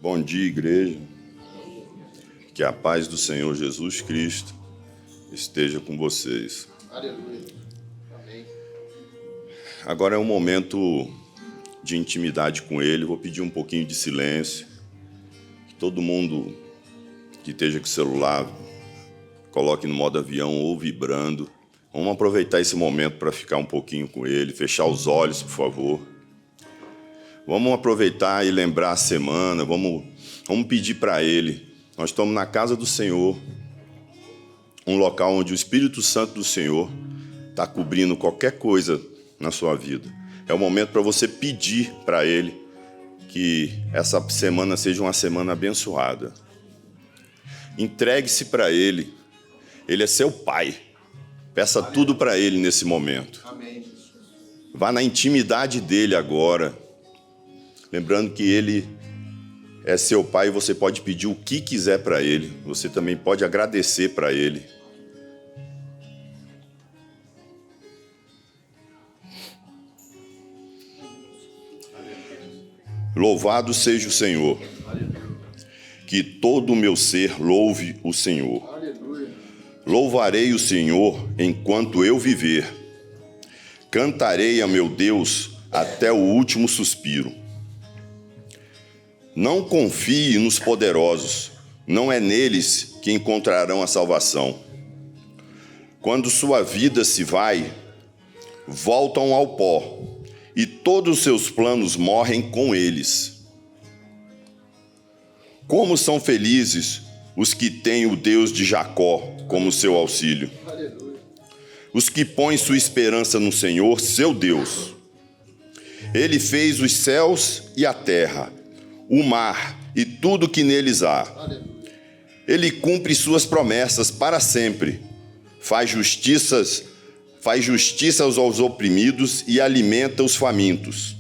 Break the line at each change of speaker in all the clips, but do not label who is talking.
Bom dia, igreja. Que a paz do Senhor Jesus Cristo esteja com vocês.
Aleluia. Amém.
Agora é um momento de intimidade com Ele. Vou pedir um pouquinho de silêncio. Que todo mundo que esteja com o celular coloque no modo avião ou vibrando. Vamos aproveitar esse momento para ficar um pouquinho com Ele. Fechar os olhos, por favor. Vamos aproveitar e lembrar a semana. Vamos pedir para Ele. Nós estamos na casa do Senhor, um local onde o Espírito Santo do Senhor está cobrindo qualquer coisa na sua vida. É o momento para você pedir para Ele que essa semana seja uma semana abençoada. Entregue-se para Ele. Ele é seu Pai. Peça tudo para Ele nesse momento.
Amém.
Vá na intimidade dEle agora. Lembrando que Ele é seu Pai e você pode pedir o que quiser para Ele. Você também pode agradecer para Ele. Louvado seja o Senhor. Que todo o meu ser louve o Senhor. Louvarei o Senhor enquanto eu viver. Cantarei a meu Deus até o último suspiro. Não confie nos poderosos, não é neles que encontrarão a salvação. Quando sua vida se vai, voltam ao pó, e todos os seus planos morrem com eles. Como são felizes os que têm o Deus de Jacó como seu auxílio. Os que põem sua esperança no Senhor, seu Deus. Ele fez os céus e a terra, o mar e tudo que neles há. Ele cumpre suas promessas para sempre. Faz justiça aos oprimidos e alimenta os famintos.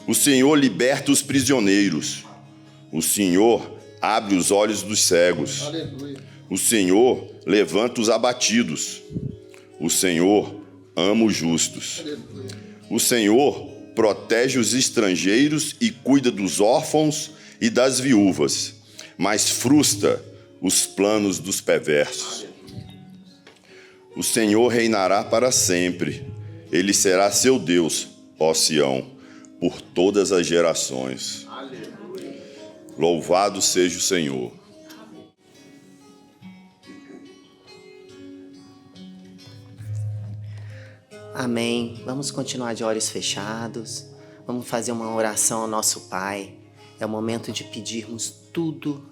O Senhor liberta os prisioneiros. O Senhor abre os olhos dos cegos. O Senhor levanta os abatidos. O Senhor ama os justos. O Senhor protege os estrangeiros e cuida dos órfãos e das viúvas, mas frustra os planos dos perversos. O Senhor reinará para sempre. Ele será seu Deus, ó Sião, por todas as gerações. Aleluia. Louvado seja o Senhor.
Amém. Vamos continuar de olhos fechados. Vamos fazer uma oração ao nosso Pai. É o momento de pedirmos tudo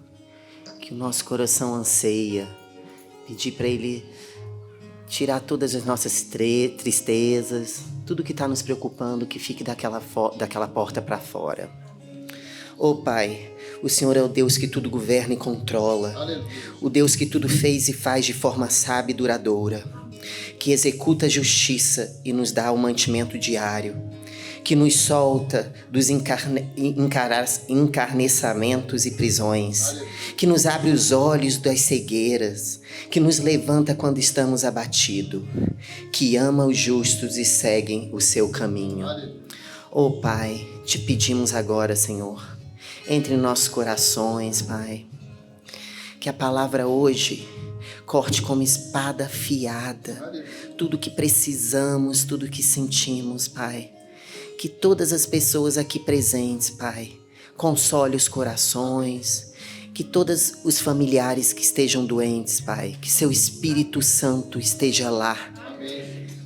que o nosso coração anseia. Pedir para Ele tirar todas as nossas tristezas, tudo que está nos preocupando, que fique daquela porta para fora. Ó Pai, o Senhor é o Deus que tudo governa e controla. O Deus que tudo fez e faz de forma sábia e duradoura. Que executa a justiça e nos dá o mantimento diário, que nos solta dos encarniçamentos e prisões, que nos abre os olhos das cegueiras, que nos levanta quando estamos abatidos, que ama os justos e seguem o seu caminho. Ó Pai, te pedimos agora, Senhor, entre em nossos corações, Pai, que a palavra hoje corte como espada afiada tudo que precisamos, tudo que sentimos, Pai. Que todas as pessoas aqui presentes, Pai, console os corações. Que todos os familiares que estejam doentes, Pai, que seu Espírito Santo esteja lá,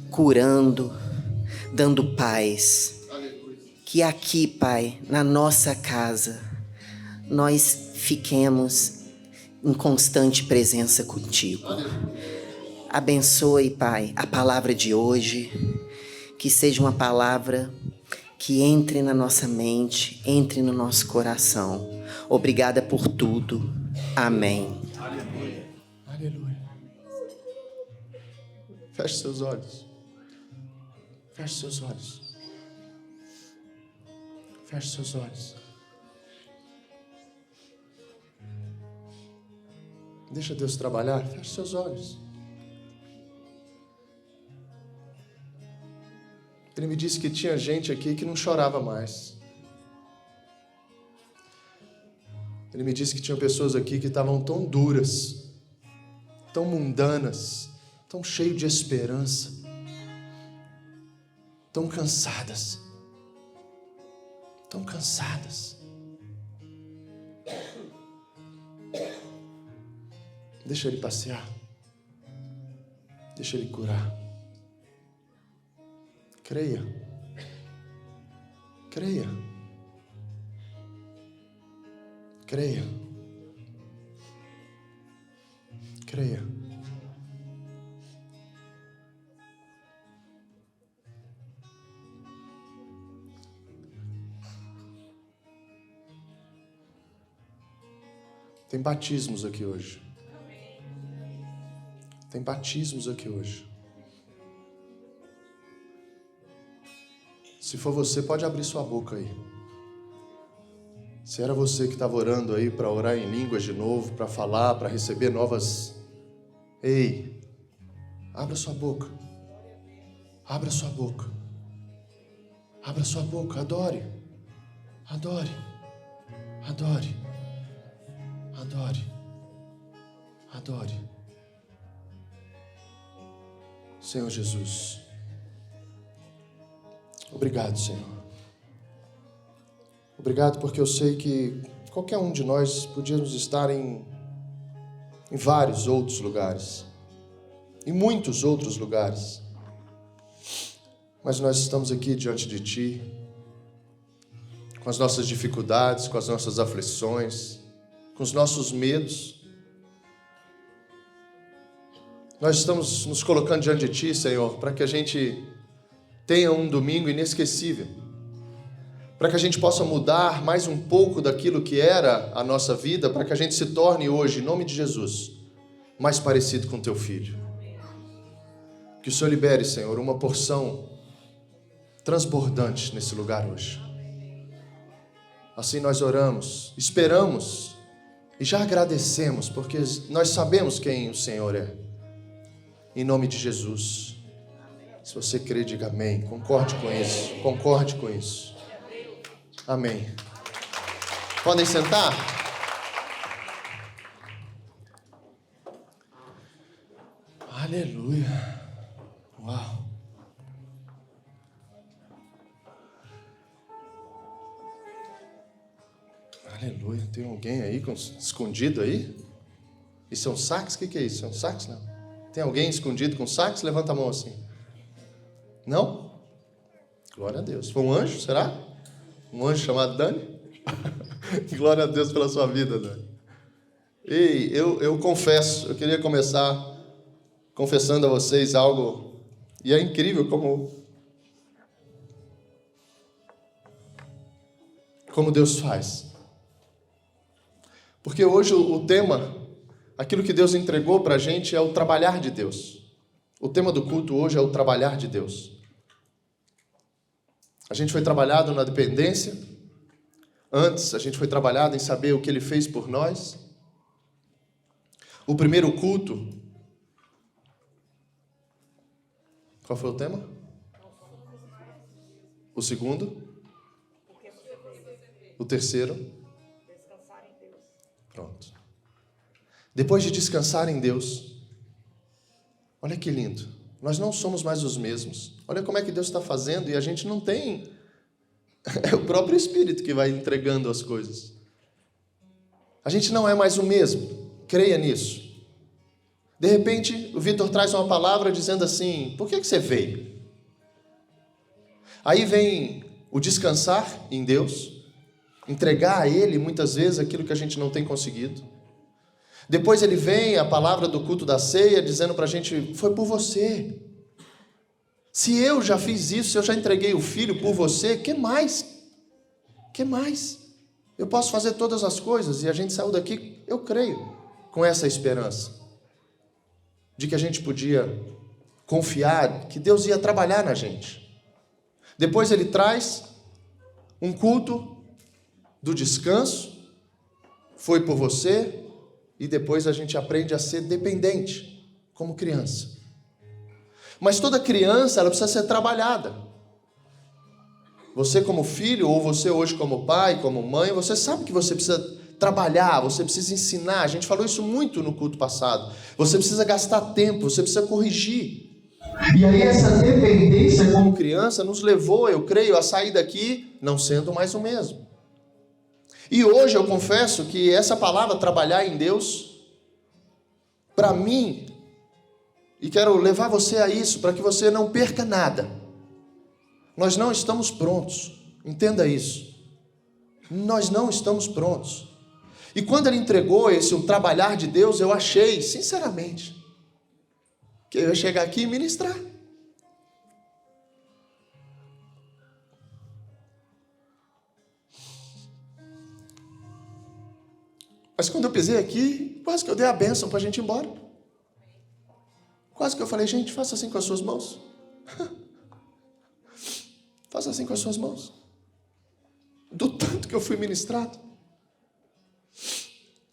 curando, dando paz. Que aqui, Pai, na nossa casa, nós fiquemos em constante presença contigo. Abençoe, Pai, a palavra de hoje, que seja uma palavra que entre na nossa mente, entre no nosso coração. Obrigada por tudo. Amém.
Aleluia. Aleluia. Feche seus olhos. Feche seus olhos. Feche seus olhos. Deixa Deus trabalhar. Feche seus olhos. Ele me disse que tinha gente aqui que não chorava mais. Ele me disse que tinha pessoas aqui que estavam tão duras, tão mundanas, tão cheias de esperança, tão cansadas. Tão cansadas. Deixa ele passear. Deixa ele curar. Creia. Creia. Creia. Creia. Tem batismos aqui hoje. Tem batismos aqui hoje. Se for você, pode abrir sua boca aí. Se era você que estava orando aí para orar em línguas de novo, para falar, para receber novas... Ei, abra sua boca. Abra sua boca. Abra sua boca, adore. Adore. Adore. Adore. Adore. Senhor Jesus. Obrigado, Senhor. Obrigado porque eu sei que qualquer um de nós podíamos estar em vários outros lugares. Em muitos outros lugares. Mas nós estamos aqui diante de Ti, com as nossas dificuldades, com as nossas aflições, com os nossos medos. Nós estamos nos colocando diante de Ti, Senhor, para que a gente tenha um domingo inesquecível, para que a gente possa mudar mais um pouco daquilo que era a nossa vida, para que a gente se torne hoje, em nome de Jesus, mais parecido com Teu Filho. Que o Senhor libere, Senhor, uma porção transbordante nesse lugar hoje. Assim nós oramos, esperamos e já agradecemos, porque nós sabemos quem o Senhor é. Em nome de Jesus. Se você crê, diga amém. Concorde com isso. Concorde com isso. Amém. Podem sentar? Aleluia. Uau. Aleluia. Tem alguém aí escondido aí? Isso é um sax? O que é isso? É um sax? Não. Tem alguém escondido com sax? Levanta a mão assim. Não? Glória a Deus. Foi um anjo, será? Um anjo chamado Dani? Glória a Deus pela sua vida, Dani. Ei, eu confesso, eu queria começar confessando a vocês algo, e é incrível como Deus faz. Porque hoje o tema, aquilo que Deus entregou para a gente é o trabalhar de Deus. O tema do culto hoje é o trabalhar de Deus. A gente foi trabalhado na dependência. Antes, a gente foi trabalhado em saber o que Ele fez por nós. O primeiro culto. Qual foi o tema? O segundo? O terceiro? Pronto. Depois de descansar em Deus, olha que lindo, nós não somos mais os mesmos. Olha como é que Deus está fazendo e a gente não tem. É o próprio Espírito que vai entregando as coisas. A gente não é mais o mesmo, creia nisso. De repente, o Vitor traz uma palavra dizendo assim: por que você veio? Aí vem o descansar em Deus, entregar a Ele muitas vezes aquilo que a gente não tem conseguido. Depois ele vem a palavra do culto da ceia dizendo para a gente: foi por você. Se eu já fiz isso, se eu já entreguei o filho por você, que mais? Que mais? Eu posso fazer todas as coisas. E a gente saiu daqui, eu creio, com essa esperança de que a gente podia confiar que Deus ia trabalhar na gente. Depois ele traz um culto do descanso, foi por você. E depois a gente aprende a ser dependente, como criança. Mas toda criança, ela precisa ser trabalhada. Você como filho, ou você hoje como pai, como mãe, você sabe que você precisa trabalhar, você precisa ensinar. A gente falou isso muito no culto passado. Você precisa gastar tempo, você precisa corrigir. E aí essa dependência como criança nos levou, eu creio, a sair daqui não sendo mais o mesmo. E hoje eu confesso que essa palavra, trabalhar em Deus, para mim, e quero levar você a isso, para que você não perca nada. Nós não estamos prontos, entenda isso. Nós não estamos prontos. E quando ele entregou o trabalhar de Deus, eu achei, sinceramente, que eu ia chegar aqui e ministrar. Mas quando eu pisei aqui, quase que eu dei a bênção para a gente ir embora. Quase que eu falei, gente, faça assim com as suas mãos. Faça assim com as suas mãos. Do tanto que eu fui ministrado.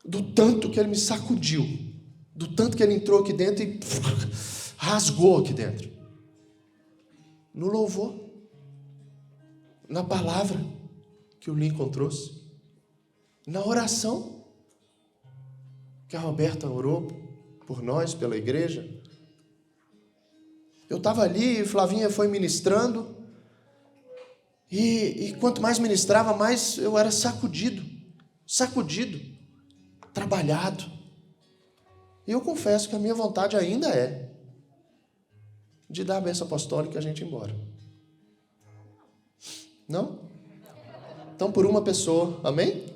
Do tanto que ele me sacudiu. Do tanto que ele entrou aqui dentro e rasgou aqui dentro. No louvor. Na palavra que o Lincoln trouxe. Na oração que a Roberta orou por nós, pela igreja. Eu estava ali e Flavinha foi ministrando. E quanto mais ministrava, mais eu era sacudido. Trabalhado. E eu confesso que a minha vontade ainda é de dar a bênção apostólica e a gente ir embora. Não? Então por uma pessoa, amém?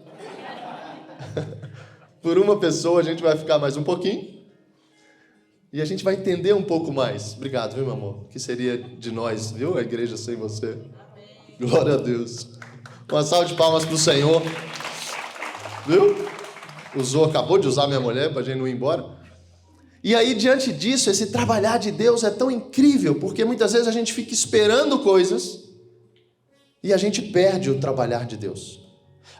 Por uma pessoa a gente vai ficar mais um pouquinho. E a gente vai entender um pouco mais. Obrigado, viu, meu amor? O que seria de nós, viu? A igreja sem você. Glória a Deus. Uma salva de palmas para o Senhor. Viu? Acabou de usar minha mulher para a gente não ir embora. E aí, diante disso, esse trabalhar de Deus é tão incrível, porque muitas vezes a gente fica esperando coisas e a gente perde o trabalhar de Deus.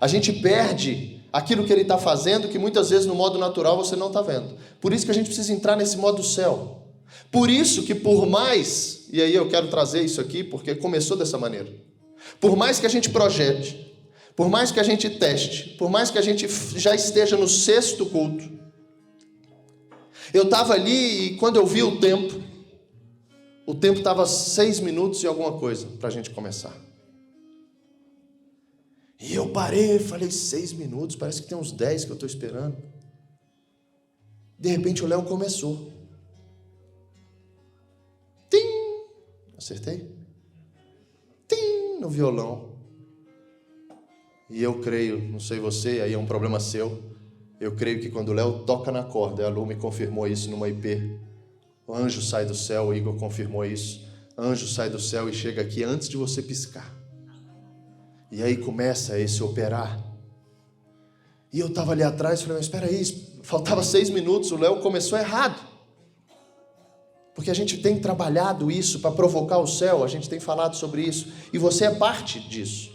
A gente perde aquilo que Ele está fazendo, que muitas vezes no modo natural você não está vendo. Por isso que a gente precisa entrar nesse modo céu. Por isso que por mais, e aí eu quero trazer isso aqui, porque começou dessa maneira. Por mais que a gente projete, por mais que a gente teste, por mais que a gente já esteja no 6º culto, eu estava ali e quando eu vi o tempo estava 6 minutos e alguma coisa para a gente começar. E eu parei e falei, 6 minutos, parece que tem uns 10 que eu estou esperando. De repente o Léo começou. Tim! Acertei? Tim! No violão. E eu creio, não sei você, aí é um problema seu, eu creio que quando o Léo toca na corda, a Lu me confirmou isso numa IP, o anjo sai do céu, o Igor confirmou isso, anjo sai do céu e chega aqui antes de você piscar. E aí começa esse operar. E eu estava ali atrás e falei, mas espera aí, faltava 6 minutos, o Léo começou errado. Porque a gente tem trabalhado isso para provocar o céu, a gente tem falado sobre isso, e você é parte disso.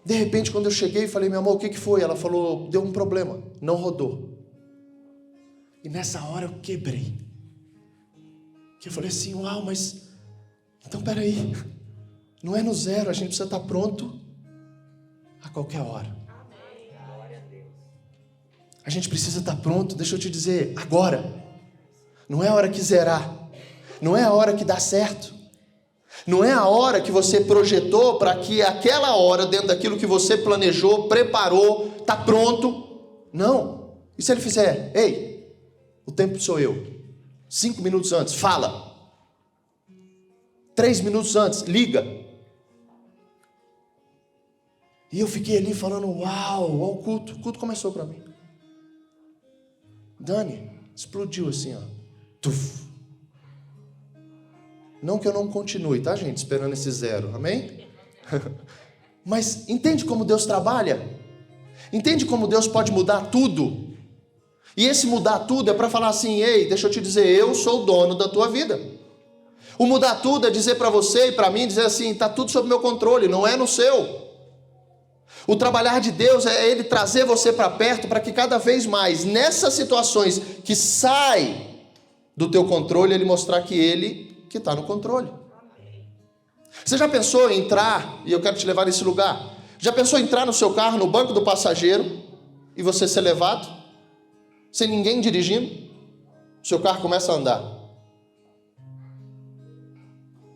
De repente, quando eu cheguei e falei, meu amor, o que foi? Ela falou, deu um problema, não rodou. E nessa hora eu quebrei. Que eu falei assim, uau, mas então peraí, não é no 0, a gente precisa estar pronto a qualquer hora. A gente precisa estar pronto, deixa eu te dizer, agora. Não é a hora que zerar, não é a hora que dá certo. Não é a hora que você projetou para que aquela hora, dentro daquilo que você planejou, preparou, está pronto. Não. E se ele fizer, ei, o tempo sou eu. 5 minutos antes, fala. 3 minutos antes, liga. E eu fiquei ali falando, uau, o culto começou para mim. Dani, explodiu assim, ó. Tuf. Não que eu não continue, tá, gente? Esperando esse 0, amém? Mas entende como Deus trabalha? Entende como Deus pode mudar tudo? E esse mudar tudo é para falar assim, ei, deixa eu te dizer, eu sou o dono da tua vida. O mudar tudo é dizer para você e para mim, dizer assim, está tudo sob meu controle, não é no seu. O trabalhar de Deus é Ele trazer você para perto, para que cada vez mais, nessas situações que sai do teu controle, Ele mostrar que Ele que está no controle. Você já pensou em entrar, e eu quero te levar nesse lugar, Já pensou em entrar no seu carro, no banco do passageiro, e você ser levado, sem ninguém dirigindo? O seu carro começa a andar.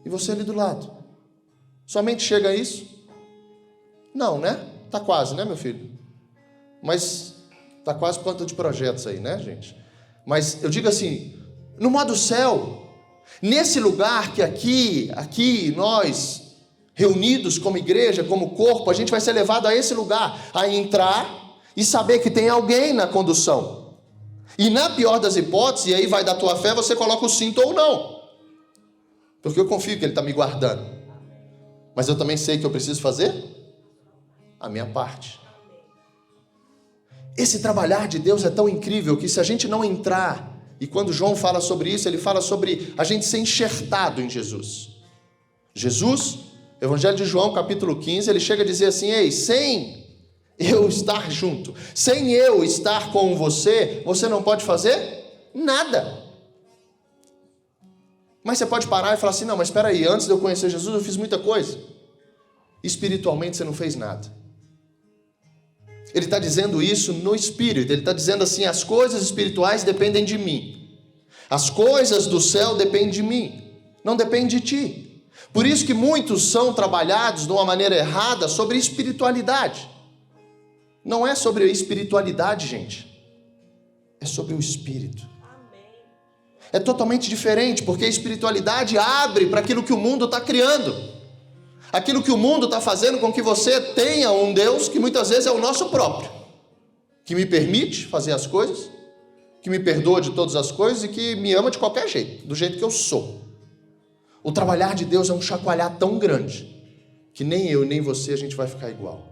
E você ali do lado. Somente chega a isso? Não, né? Tá quase, né, meu filho? Mas tá quase por conta de projetos aí, né, gente? Mas eu digo assim, no modo céu, nesse lugar que aqui nós, reunidos como igreja, como corpo, a gente vai ser levado a esse lugar, a entrar e saber que tem alguém na condução. E na pior das hipóteses, e aí vai da tua fé, você coloca o cinto ou não. Porque eu confio que Ele está me guardando. Mas eu também sei que eu preciso fazer a minha parte. Esse trabalhar de Deus é tão incrível que se a gente não entrar, e quando João fala sobre isso, ele fala sobre a gente ser enxertado em Jesus. Jesus, Evangelho de João, capítulo 15, ele chega a dizer assim, ei, sem eu estar junto, sem eu estar com você, você não pode fazer nada. Mas você pode parar e falar assim, não, mas espera aí, antes de eu conhecer Jesus eu fiz muita coisa. Espiritualmente você não fez nada. Ele está dizendo isso no Espírito, ele está dizendo assim, as coisas espirituais dependem de mim. As coisas do céu dependem de mim, não depende de ti. Por isso que muitos são trabalhados de uma maneira errada sobre espiritualidade. Não é sobre a espiritualidade, gente. É sobre o Espírito. É totalmente diferente, porque a espiritualidade abre para aquilo que o mundo está criando. Aquilo que o mundo está fazendo com que você tenha um Deus que muitas vezes é o nosso próprio. Que me permite fazer as coisas, que me perdoa de todas as coisas e que me ama de qualquer jeito, do jeito que eu sou. O trabalhar de Deus é um chacoalhar tão grande que nem eu nem você a gente vai ficar igual.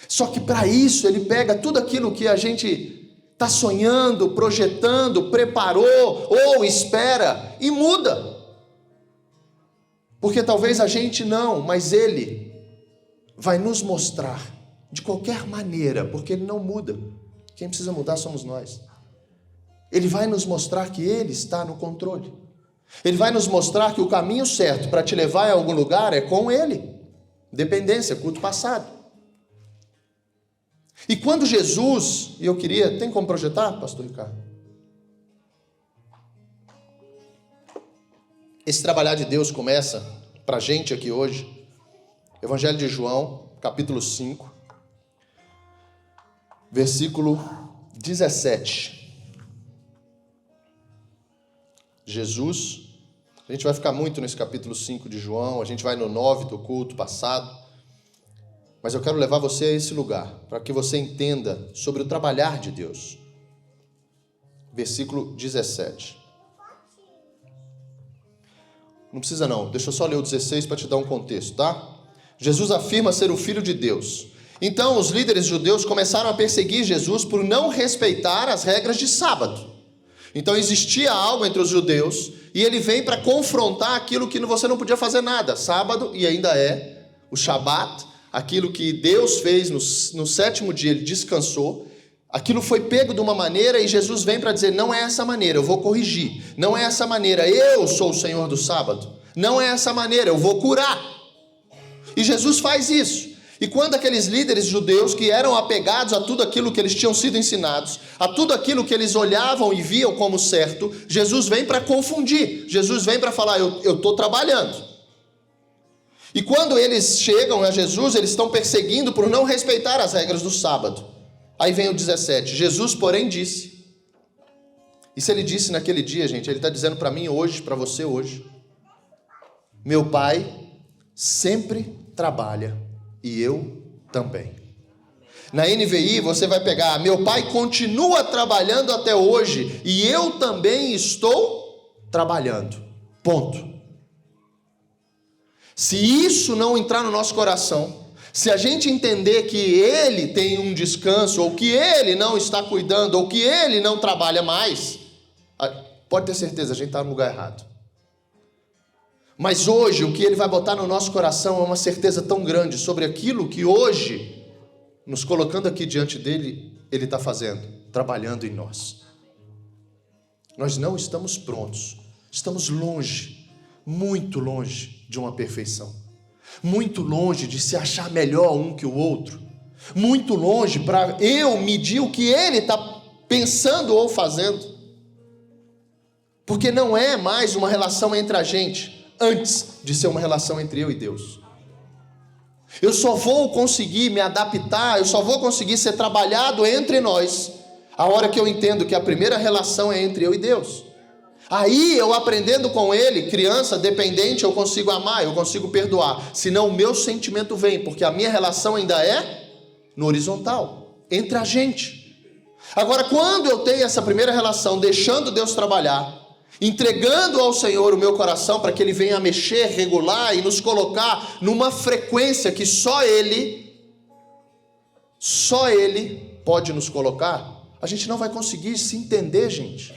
Só que para isso ele pega tudo aquilo que a gente está sonhando, projetando, preparou ou espera e muda. Porque talvez a gente não, mas Ele vai nos mostrar de qualquer maneira, porque Ele não muda. Quem precisa mudar somos nós. Ele vai nos mostrar que Ele está no controle. Ele vai nos mostrar que o caminho certo para te levar a algum lugar é com Ele. Dependência, culto passado. E quando Jesus, e eu queria, tem como projetar, pastor Ricardo? Esse trabalhar de Deus começa para a gente aqui hoje, Evangelho de João, capítulo 5, versículo 17. Jesus, a gente vai ficar muito nesse capítulo 5 de João, a gente vai no 9 do culto passado, mas eu quero levar você a esse lugar, para que você entenda sobre o trabalhar de Deus. Versículo 17. Não precisa não, deixa eu só ler o 16 para te dar um contexto, tá? Jesus afirma ser o Filho de Deus. Então os líderes judeus começaram a perseguir Jesus por não respeitar as regras de sábado. Então existia algo entre os judeus e ele vem para confrontar aquilo que você não podia fazer nada. Sábado, e ainda é o Shabat, aquilo que Deus fez no sétimo dia, ele descansou. Aquilo foi pego de uma maneira e Jesus vem para dizer, não é essa maneira, eu vou corrigir. Não é essa maneira, eu sou o Senhor do sábado. Não é essa maneira, eu vou curar. E Jesus faz isso. E quando aqueles líderes judeus que eram apegados a tudo aquilo que eles tinham sido ensinados, a tudo aquilo que eles olhavam e viam como certo, Jesus vem para confundir. Jesus vem para falar, eu estou trabalhando. E quando eles chegam a Jesus, eles estão perseguindo por não respeitar as regras do sábado. Aí vem o 17, Jesus porém disse, e se ele disse naquele dia, gente, ele está dizendo para mim hoje, para você hoje, meu Pai sempre trabalha e eu também. Na NVI você vai pegar, meu Pai continua trabalhando até hoje e eu também estou trabalhando, ponto. Se isso não entrar no nosso coração, se a gente entender que Ele tem um descanso, ou que Ele não está cuidando, ou que Ele não trabalha mais, pode ter certeza, a gente está no lugar errado. Mas hoje, o que Ele vai botar no nosso coração é uma certeza tão grande sobre aquilo que hoje, nos colocando aqui diante dEle, Ele está fazendo, trabalhando em nós. Nós não estamos prontos, estamos longe, muito longe de uma perfeição. muito longe de se achar melhor um que o outro, muito longe para eu medir o que ele está pensando ou fazendo, porque não é mais uma relação entre a gente, antes de ser uma relação entre eu e Deus. Eu só vou conseguir me adaptar, eu só vou conseguir ser trabalhado entre nós a hora que eu entendo que a primeira relação é entre eu e Deus. Aí eu aprendendo com ele, criança dependente, eu consigo amar, eu consigo perdoar. Senão o meu sentimento vem, porque a minha relação ainda é no horizontal, entre a gente. Agora, quando eu tenho essa primeira relação, deixando Deus trabalhar, entregando ao Senhor o meu coração para que Ele venha mexer, regular e nos colocar numa frequência que só Ele pode nos colocar, a gente não vai conseguir se entender, gente.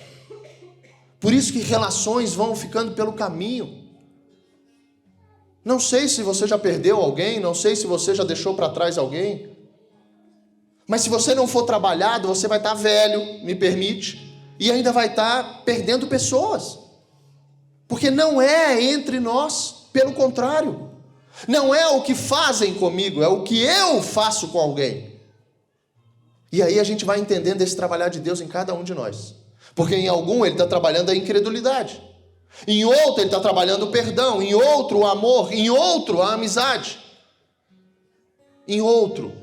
Por isso que relações vão ficando pelo caminho. Não sei se você já perdeu alguém, não sei se você já deixou para trás alguém, mas se você não for trabalhado, você vai estar velho, me permite, e ainda vai estar perdendo pessoas, porque não é entre nós, pelo contrário, não é o que fazem comigo, é o que eu faço com alguém. E aí a gente vai entendendo esse trabalhar de Deus em cada um de nós, porque em algum ele está trabalhando a incredulidade, em outro ele está trabalhando o perdão, em outro o amor, em outro a amizade, em outro.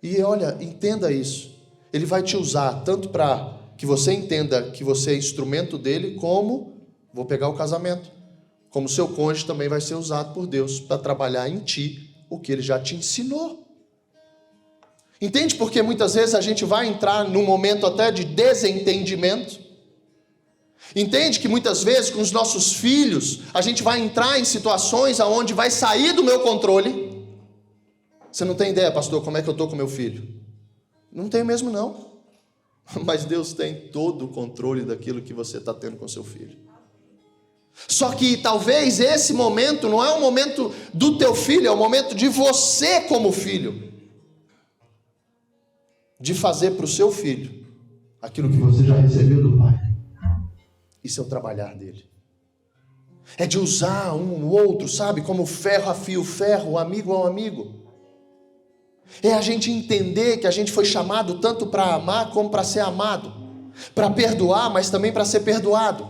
E olha, entenda isso, ele vai te usar tanto para que você entenda que você é instrumento dele, como, vou pegar o casamento, como seu cônjuge também vai ser usado por Deus para trabalhar em ti o que ele já te ensinou. Entende porque muitas vezes a gente vai entrar num momento até de desentendimento? Entende que muitas vezes com os nossos filhos a gente vai entrar em situações onde vai sair do meu controle? Você não tem ideia, pastor, como é que eu estou com meu filho? Não tenho mesmo não. Mas Deus tem todo o controle daquilo que você está tendo com seu filho. Só que talvez esse momento não é o momento do teu filho, é o momento de você como filho, de fazer para o seu filho aquilo que você já recebeu do pai. Isso é o trabalhar dele. É de usar um outro, sabe? Como ferro afia o ferro, o amigo ao amigo. É a gente entender que a gente foi chamado tanto para amar como para ser amado, para perdoar, mas também para ser perdoado.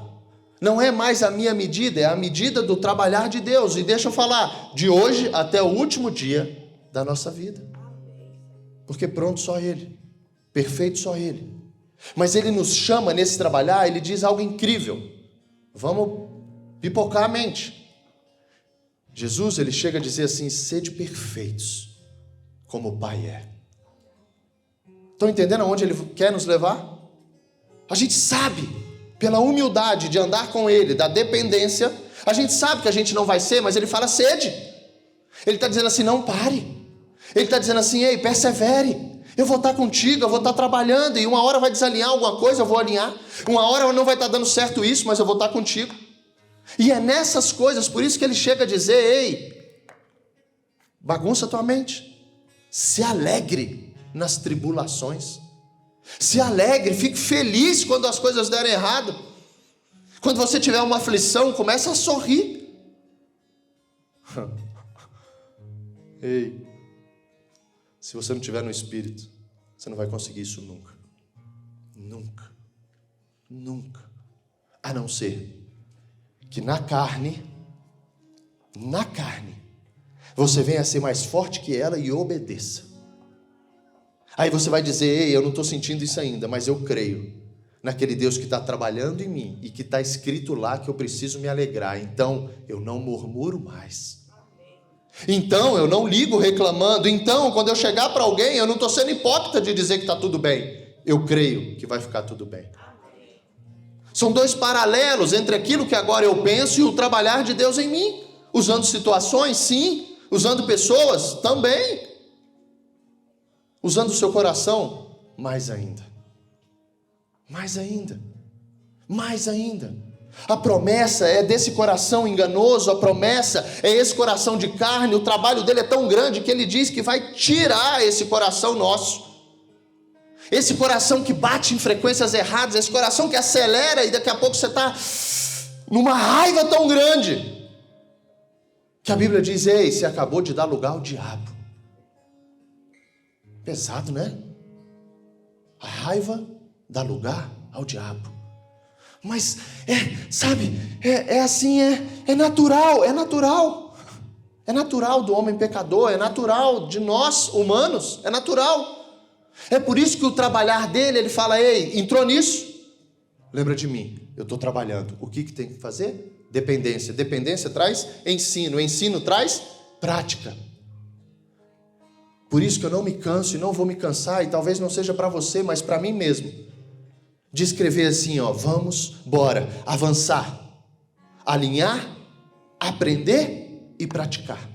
Não é mais a minha medida, é a medida do trabalhar de Deus. E deixa eu falar, de hoje até o último dia da nossa vida. Porque pronto, só Ele, perfeito só Ele. Mas Ele nos chama nesse trabalhar, Ele diz algo incrível. Vamos pipocar a mente. Jesus, Ele chega a dizer assim, sede perfeitos, como o Pai é. Estão entendendo aonde Ele quer nos levar? A gente sabe, pela humildade de andar com Ele, da dependência, a gente sabe que a gente não vai ser, mas Ele fala sede. Ele está dizendo assim, não pare. Ele está dizendo assim, ei, persevere. Eu vou estar contigo, eu vou estar trabalhando, e uma hora vai desalinhar alguma coisa, eu vou alinhar. Uma hora não vai estar dando certo isso, mas eu vou estar contigo. E é nessas coisas, por isso que Ele chega a dizer, ei, bagunça tua mente. Se alegre nas tribulações. Se alegre, fique feliz quando as coisas derem errado. Quando você tiver uma aflição, comece a sorrir. Ei, se você não estiver no Espírito, você não vai conseguir isso nunca. Nunca. Nunca. A não ser que na carne, você venha a ser mais forte que ela e obedeça. Aí você vai dizer, ei, eu não estou sentindo isso ainda, mas eu creio naquele Deus que está trabalhando em mim e que está escrito lá que eu preciso me alegrar. Então, eu não murmuro mais. Então, eu não ligo reclamando. Então, quando eu chegar para alguém, eu não estou sendo hipócrita de dizer que está tudo bem. Eu creio que vai ficar tudo bem. São dois paralelos entre aquilo que agora eu penso e o trabalhar de Deus em mim. Usando situações, sim. Usando pessoas, também. Usando o seu coração, mais ainda. Mais ainda. Mais ainda. A promessa é desse coração enganoso, a promessa é esse coração de carne, o trabalho dele é tão grande que ele diz que vai tirar esse coração nosso. Esse coração que bate em frequências erradas, esse coração que acelera e daqui a pouco você está numa raiva tão grande que a Bíblia diz: ei, você acabou de dar lugar ao diabo. Pesado, né? A raiva dá lugar ao diabo. Mas, é assim, é natural. É natural do homem pecador, é natural de nós humanos, é natural. É por isso que o trabalhar dele, ele fala: ei, entrou nisso? Lembra de mim, eu estou trabalhando. O que tem que fazer? Dependência. Dependência traz ensino. Ensino traz prática. Por isso que eu não me canso e não vou me cansar, e talvez não seja para você, mas para mim mesmo, de escrever assim, vamos, bora, avançar, alinhar, aprender e praticar.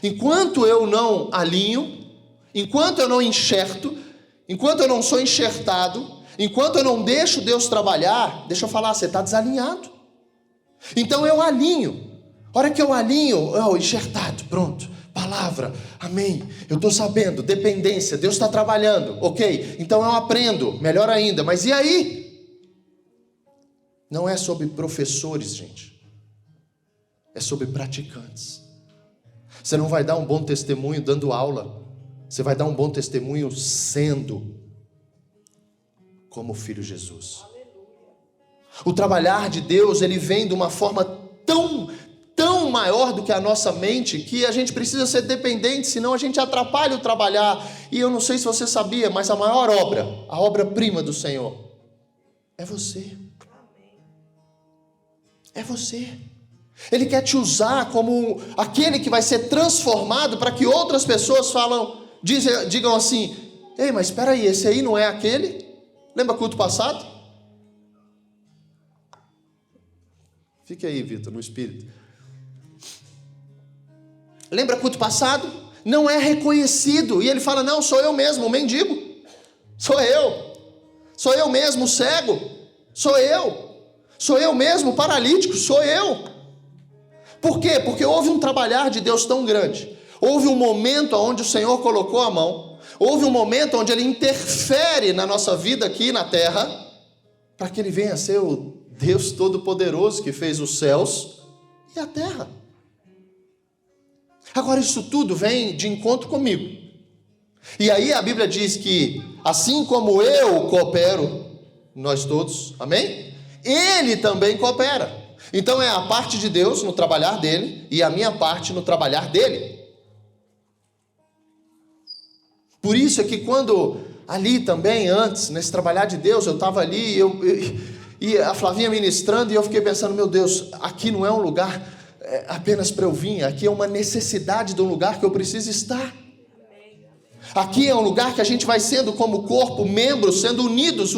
Enquanto eu não alinho, enquanto eu não enxerto, enquanto eu não sou enxertado, enquanto eu não deixo Deus trabalhar, deixa eu falar, você está desalinhado. Então eu alinho. A hora que eu alinho, enxertado, pronto, palavra, amém, eu estou sabendo, dependência, Deus está trabalhando, ok, então eu aprendo, melhor ainda. Mas e aí? Não é sobre professores, gente, é sobre praticantes. Você não vai dar um bom testemunho dando aula, você vai dar um bom testemunho sendo como o Filho Jesus. O trabalhar de Deus, ele vem de uma forma tão maior do que a nossa mente, que a gente precisa ser dependente, senão a gente atrapalha o trabalhar. E eu não sei se você sabia, mas a maior obra, a obra-prima do Senhor, é você. É você. Ele quer te usar como aquele que vai ser transformado para que outras pessoas digam assim: ei, mas espera aí, esse aí não é aquele? Lembra culto passado? Fique aí, Vitor, no espírito. Lembra culto passado? Não é reconhecido. E ele fala: não, sou eu mesmo, o mendigo. Sou eu mesmo, o cego. Sou eu mesmo, o paralítico. Sou eu. Por quê? Porque houve um trabalhar de Deus tão grande. Houve um momento onde o Senhor colocou a mão. Houve um momento onde Ele interfere na nossa vida aqui na terra, para que Ele venha a ser o Deus Todo-Poderoso que fez os céus e a terra. Agora, isso tudo vem de encontro comigo. E aí a Bíblia diz que, assim como eu coopero, nós todos, amém? Ele também coopera. Então é a parte de Deus no trabalhar dele e a minha parte no trabalhar dele. Por isso é que quando ali também, antes, nesse trabalhar de Deus, eu estava ali e a Flavinha ministrando, e eu fiquei pensando: meu Deus, aqui não é um lugar apenas para eu vir, aqui é uma necessidade de um lugar que eu preciso estar. Aqui é um lugar que a gente vai sendo como corpo, membros, sendo unidos,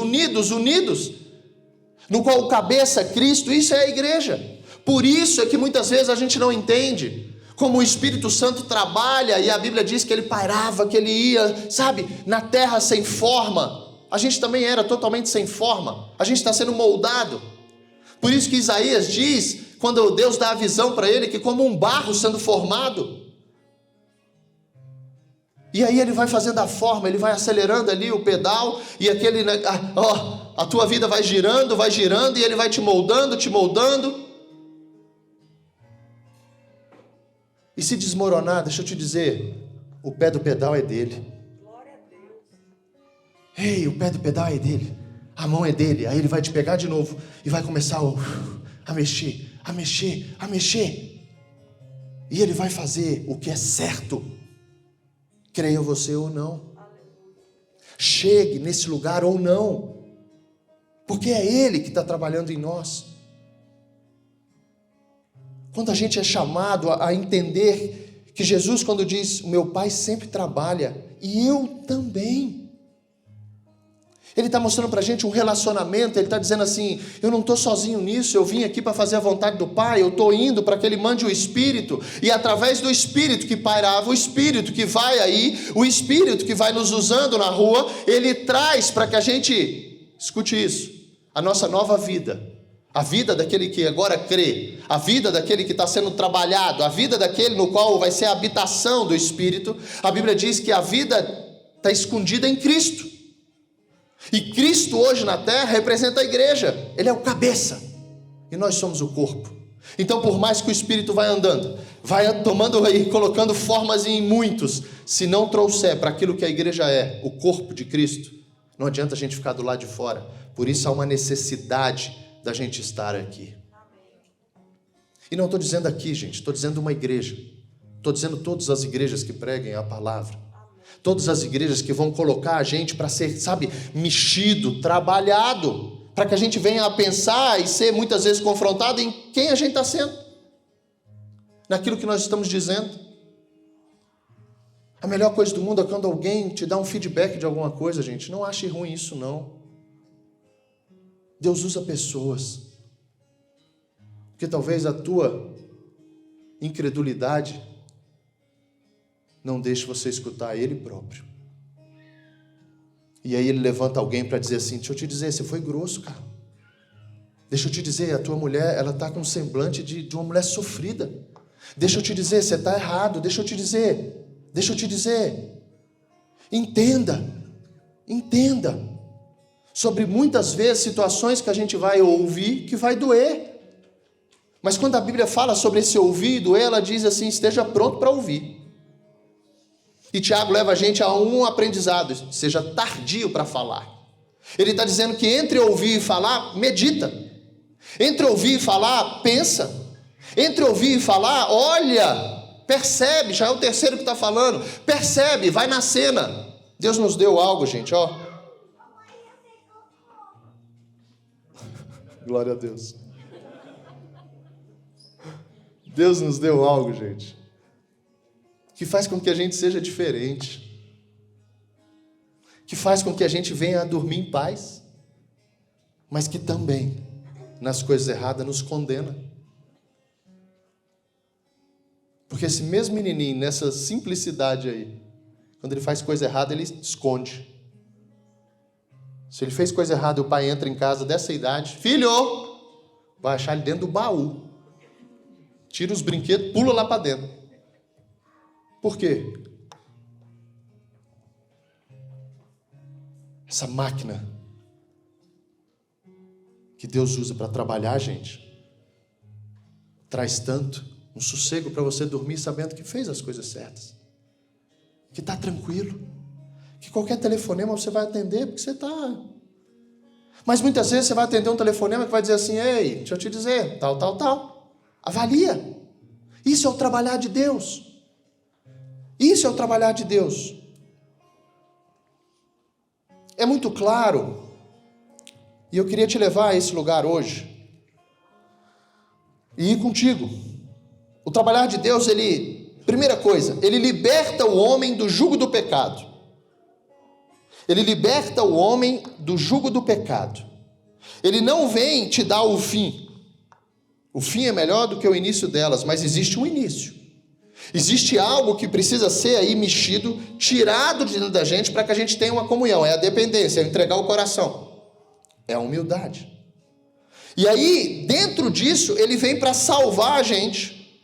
no qual o cabeça é Cristo. Isso é a igreja. Por isso é que muitas vezes a gente não entende como o Espírito Santo trabalha, e a Bíblia diz que ele pairava, que ele ia, na terra sem forma. A gente também era totalmente sem forma, a gente está sendo moldado. Por isso que Isaías diz, quando Deus dá a visão para ele, que como um barro sendo formado. E aí ele vai fazendo a forma, ele vai acelerando ali o pedal, e a tua vida vai girando, e ele vai te moldando. E se desmoronar, deixa eu te dizer, o pé do pedal é dele. Glória a Deus. Ei, o pé do pedal é dele, a mão é dele. Aí ele vai te pegar de novo e vai começar a mexer. E ele vai fazer o que é certo, creia você ou não. Chegue nesse lugar ou não, porque é ele que está trabalhando em nós. Quando a gente é chamado a entender que Jesus, quando diz: o meu Pai sempre trabalha, e eu também. Ele está mostrando para a gente um relacionamento. Ele está dizendo assim: eu não estou sozinho nisso, eu vim aqui para fazer a vontade do Pai, eu estou indo para que Ele mande o Espírito, e através do Espírito que pairava, o Espírito que vai aí, o Espírito que vai nos usando na rua, Ele traz para que a gente, escute isso, a nossa nova vida, a vida daquele que agora crê, a vida daquele que está sendo trabalhado, a vida daquele no qual vai ser a habitação do Espírito. A Bíblia diz que a vida está escondida em Cristo. E Cristo hoje na terra representa a igreja. Ele é o cabeça e nós somos o corpo. Então, por mais que o Espírito vai andando, vai tomando aí, colocando formas em muitos, se não trouxer para aquilo que a igreja é, o corpo de Cristo, não adianta a gente ficar do lado de fora. Por isso há uma necessidade da gente estar aqui. E não estou dizendo aqui, gente, estou dizendo uma igreja. Estou dizendo todas as igrejas que preguem a palavra. Todas as igrejas que vão colocar a gente para ser, sabe, mexido, trabalhado, para que a gente venha a pensar e ser muitas vezes confrontado em quem a gente está sendo, naquilo que nós estamos dizendo. A melhor coisa do mundo é quando alguém te dá um feedback de alguma coisa, gente. Não ache ruim isso, não. Deus usa pessoas. Porque talvez a tua incredulidade não deixe você escutar Ele próprio. E aí Ele levanta alguém para dizer assim: deixa eu te dizer, você foi grosso, cara. Deixa eu te dizer, a tua mulher, ela está com um semblante de uma mulher sofrida. Deixa eu te dizer, você está errado. Deixa eu te dizer. Entenda sobre muitas vezes situações que a gente vai ouvir que vai doer. Mas quando a Bíblia fala sobre esse ouvir e doer, ela diz assim: esteja pronto para ouvir. E Tiago leva a gente a um aprendizado: seja tardio para falar. Ele está dizendo que entre ouvir e falar, medita. Entre ouvir e falar, pensa. Entre ouvir e falar, olha, percebe. Já é o terceiro que está falando. Percebe, vai na cena. Deus nos deu algo, gente, ó. Glória a Deus. Deus nos deu algo, gente, que faz com que a gente seja diferente, que faz com que a gente venha a dormir em paz, mas que também, nas coisas erradas, nos condena. Porque esse mesmo menininho, nessa simplicidade aí, quando ele faz coisa errada, ele esconde. Se ele fez coisa errada e o pai entra em casa dessa idade: filho, vai achar ele dentro do baú. Tira os brinquedos, pula lá para dentro. Por quê? Essa máquina que Deus usa para trabalhar a gente traz tanto um sossego para você dormir sabendo que fez as coisas certas, que está tranquilo, que qualquer telefonema você vai atender porque você está. Mas muitas vezes você vai atender um telefonema que vai dizer assim: ei, deixa eu te dizer, tal. Avalia. Isso é o trabalhar de Deus. Isso é o trabalhar de Deus. É muito claro. E eu queria te levar a esse lugar hoje e ir contigo. O trabalhar de Deus, primeira coisa, ele liberta o homem do jugo do pecado. Ele liberta o homem do jugo do pecado. Ele não vem te dar o fim. O fim é melhor do que o início delas, mas existe um início. Existe algo que precisa ser aí mexido, tirado de dentro da gente para que a gente tenha uma comunhão. É a dependência, é entregar o coração. É a humildade. E aí, dentro disso, ele vem para salvar a gente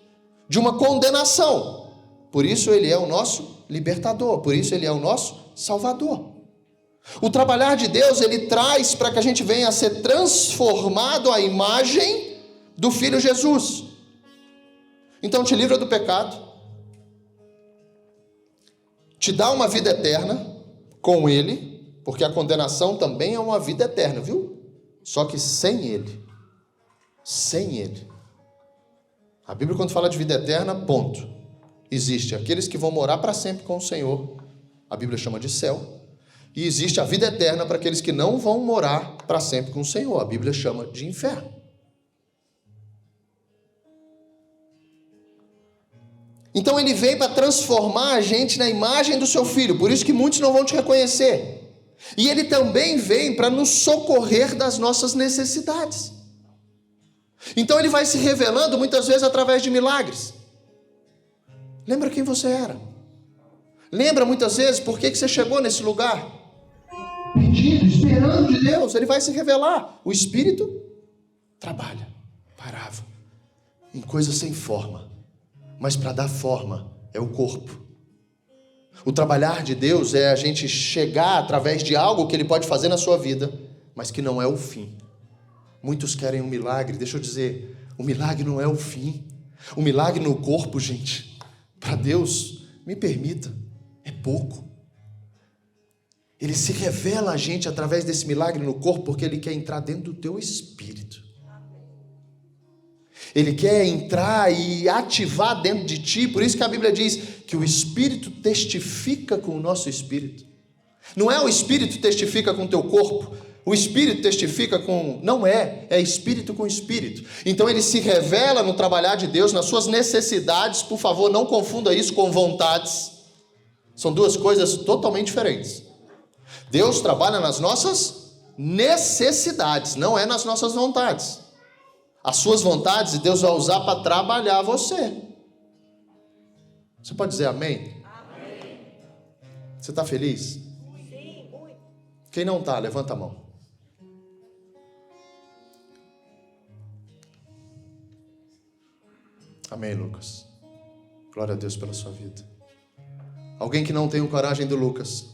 de uma condenação. Por isso ele é o nosso libertador, por isso ele é o nosso salvador. O trabalhar de Deus, ele traz para que a gente venha a ser transformado à imagem do Filho Jesus. Então te livra do pecado, te dá uma vida eterna com Ele, porque a condenação também é uma vida eterna, viu? Só que sem Ele. Sem Ele. A Bíblia, quando fala de vida eterna, ponto. Existe aqueles que vão morar para sempre com o Senhor. A Bíblia chama de céu. E existe a vida eterna para aqueles que não vão morar para sempre com o Senhor. A Bíblia chama de inferno. Então ele vem para transformar a gente na imagem do seu Filho. Por isso que muitos não vão te reconhecer. E ele também vem para nos socorrer das nossas necessidades. Então ele vai se revelando muitas vezes através de milagres. Lembra quem você era? Lembra muitas vezes por que você chegou nesse lugar? Pedindo, esperando de Deus. Ele vai se revelar. O Espírito trabalha, parava, em coisas sem forma. Mas para dar forma é o corpo. O trabalhar de Deus é a gente chegar através de algo que Ele pode fazer na sua vida, mas que não é o fim. Muitos querem um milagre. Deixa eu dizer, O milagre não é o fim. O milagre no corpo, gente, para Deus, me permita, é pouco. Ele se revela a gente através desse milagre no corpo porque Ele quer entrar dentro do teu espírito. Ele quer entrar e ativar dentro de ti. Por isso que a Bíblia diz que o Espírito testifica com o nosso espírito. Não é o Espírito testifica com o teu corpo. O Espírito testifica com... Não é Espírito com Espírito. Então Ele se revela no trabalhar de Deus, nas suas necessidades. Por favor, não confunda isso com vontades. São duas coisas totalmente diferentes. Deus trabalha nas nossas necessidades, não é nas nossas vontades. As suas vontades Deus vai usar para trabalhar você. Você pode dizer amém? Amém. Você está feliz? Sim, muito. Quem não está, levanta a mão. Amém, Lucas. Glória a Deus pela sua vida. Alguém que não tem a coragem do Lucas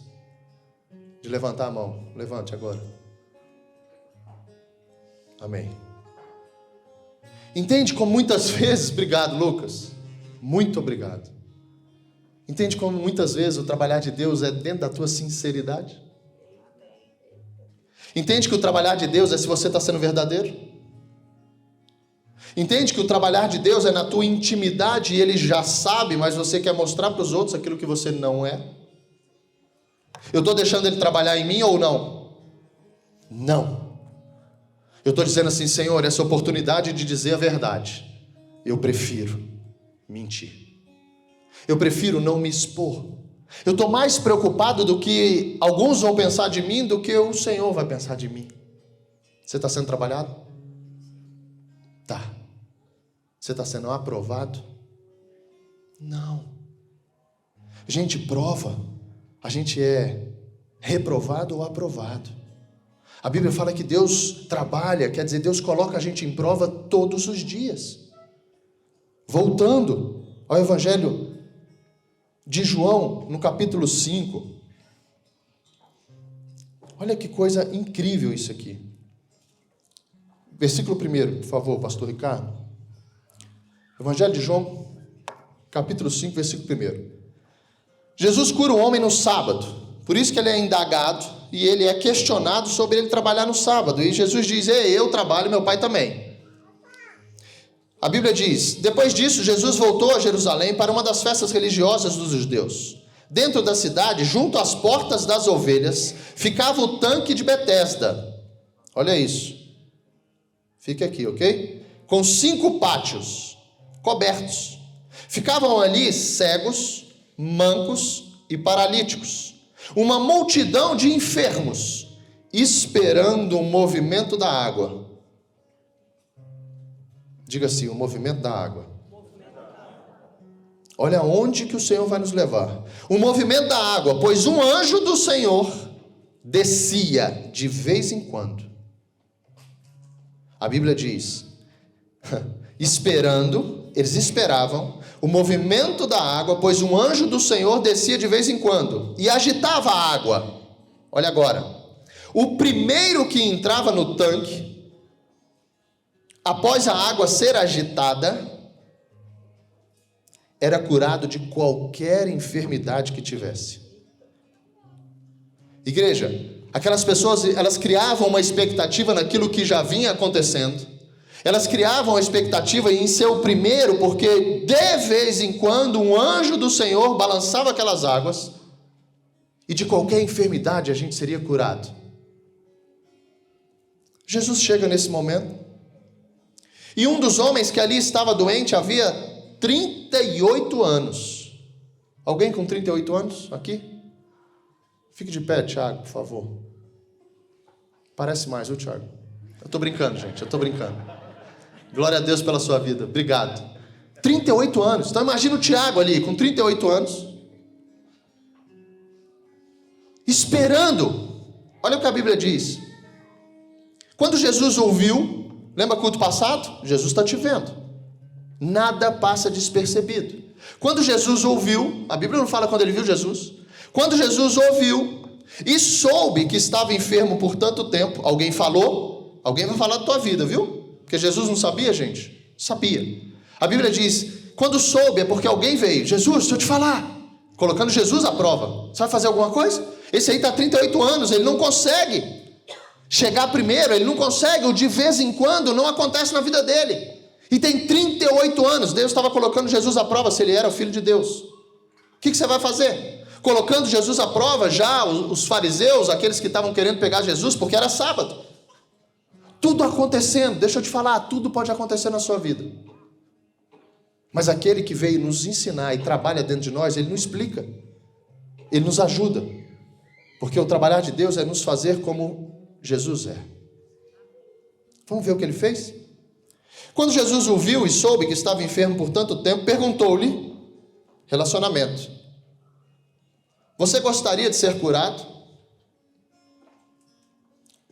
de levantar a mão, levante agora. Amém. Entende como muitas vezes, obrigado, Lucas, muito obrigado. Entende como muitas vezes o trabalhar de Deus é dentro da tua sinceridade? Entende que o trabalhar de Deus é se você está sendo verdadeiro? Entende que o trabalhar de Deus é na tua intimidade e Ele já sabe, mas você quer mostrar para os outros aquilo que você não é? Eu estou deixando Ele trabalhar em mim ou não? Não. Eu estou dizendo assim, Senhor, essa oportunidade de dizer a verdade, eu prefiro mentir. Eu prefiro não me expor. Eu estou mais preocupado do que alguns vão pensar de mim do que o Senhor vai pensar de mim. Você está sendo trabalhado? Tá. Você está sendo aprovado? Não. Gente, prova. A gente é reprovado ou aprovado. A Bíblia fala que Deus trabalha, quer dizer, Deus coloca a gente em prova todos os dias. Voltando ao Evangelho de João, no capítulo 5. Olha que coisa incrível isso aqui. Versículo 1, por favor, pastor Ricardo. Evangelho de João, capítulo 5, versículo 1. Jesus cura um homem no sábado, por isso que ele é indagado e ele é questionado sobre ele trabalhar no sábado. E Jesus diz, eu trabalho, meu pai também. A Bíblia diz, depois disso Jesus voltou a Jerusalém para uma das festas religiosas dos judeus. Dentro da cidade, junto às portas das ovelhas, ficava o tanque de Betesda. Olha isso. Fique aqui, ok? Com 5 pátios cobertos. Ficavam ali cegos, mancos e paralíticos. Uma multidão de enfermos, esperando o movimento da água. Diga assim, o movimento da água. Olha onde que o Senhor vai nos levar. O movimento da água, pois um anjo do Senhor descia de vez em quando. A Bíblia diz, eles esperavam o movimento da água, pois um anjo do Senhor descia de vez em quando e agitava a água. Olha agora, o primeiro que entrava no tanque, após a água ser agitada, era curado de qualquer enfermidade que tivesse. Igreja, aquelas pessoas, elas criavam uma expectativa naquilo que já vinha acontecendo. Elas criavam a expectativa em ser o primeiro, porque de vez em quando um anjo do Senhor balançava aquelas águas e de qualquer enfermidade a gente seria curado. Jesus chega nesse momento e um dos homens que ali estava doente havia 38 anos. Alguém com 38 anos aqui? Fique de pé, Tiago, por favor. Parece mais, viu, Tiago? Eu estou brincando, gente, eu estou brincando. Glória a Deus pela sua vida, obrigado. 38 anos, então imagina o Tiago ali, com 38 anos, esperando. Olha o que a Bíblia diz. Quando Jesus ouviu, lembra culto passado? Jesus está te vendo. Nada passa despercebido. Quando Jesus ouviu, a Bíblia não fala quando ele viu Jesus. Quando Jesus ouviu e soube que estava enfermo por tanto tempo, alguém falou? Alguém vai falar da tua vida, viu? Porque Jesus não sabia, gente. Sabia. A Bíblia diz, quando soube é porque alguém veio. Jesus, deixa eu te falar. Colocando Jesus à prova. Você vai fazer alguma coisa? Esse aí está há 38 anos, ele não consegue chegar primeiro, ele não consegue, o de vez em quando não acontece na vida dele. E tem 38 anos, Deus estava colocando Jesus à prova se ele era o Filho de Deus. O que você vai fazer? Colocando Jesus à prova já, os fariseus, aqueles que estavam querendo pegar Jesus, porque era sábado. Tudo acontecendo, deixa eu te falar, tudo pode acontecer na sua vida. Mas aquele que veio nos ensinar e trabalha dentro de nós, ele não explica, ele nos ajuda. Porque o trabalhar de Deus é nos fazer como Jesus é. Vamos ver o que ele fez? Quando Jesus o viu e soube que estava enfermo por tanto tempo, perguntou-lhe, relacionamento, você gostaria de ser curado?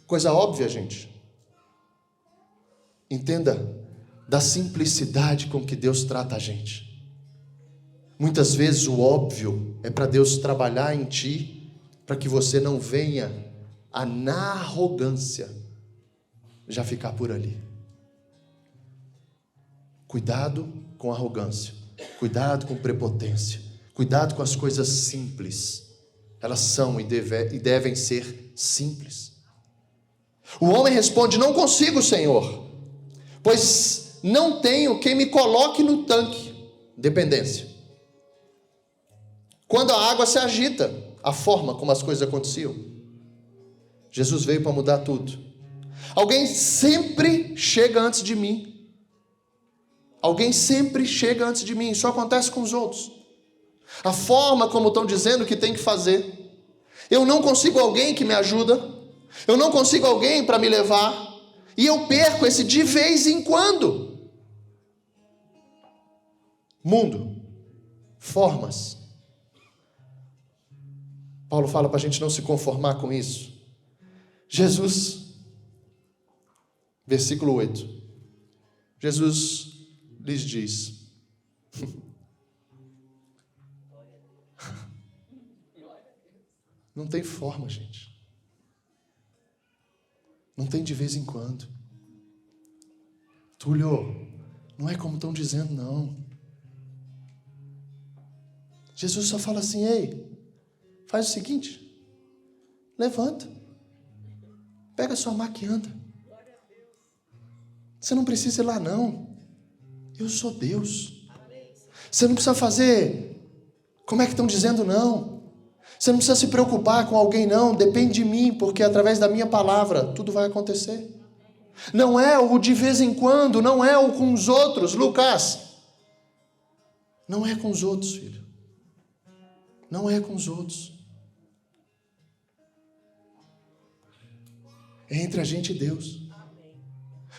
Coisa óbvia, gente. Entenda da simplicidade com que Deus trata a gente. Muitas vezes o óbvio é para Deus trabalhar em ti, para que você não venha na arrogância já ficar por ali. Cuidado com arrogância, cuidado com prepotência, cuidado com as coisas simples. Elas são e devem ser simples. O homem responde, não consigo, Senhor, pois não tenho quem me coloque no tanque. Dependência. Quando a água se agita, a forma como as coisas aconteciam. Jesus veio para mudar tudo. Alguém sempre chega antes de mim. Alguém sempre chega antes de mim. Isso acontece com os outros. A forma como estão dizendo que tem que fazer. Eu não consigo alguém que me ajuda. Eu não consigo alguém para me levar. E eu perco esse de vez em quando. Mundo. Formas. Paulo fala para a gente não se conformar com isso. Jesus, versículo 8. Jesus lhes diz, não tem forma, gente. Não tem de vez em quando. Túlio, não é como estão dizendo, não. Jesus só fala assim, ei, faz o seguinte, levanta, pega sua maca e anda. Você não precisa ir lá não, eu sou Deus. Você não precisa fazer, como é que estão dizendo não. Você não precisa se preocupar com alguém não, depende de mim, porque através da minha palavra tudo vai acontecer. Não é o de vez em quando, não é o com os outros, Lucas. Não é com os outros, filho. Não é com os outros. É entre a gente e Deus.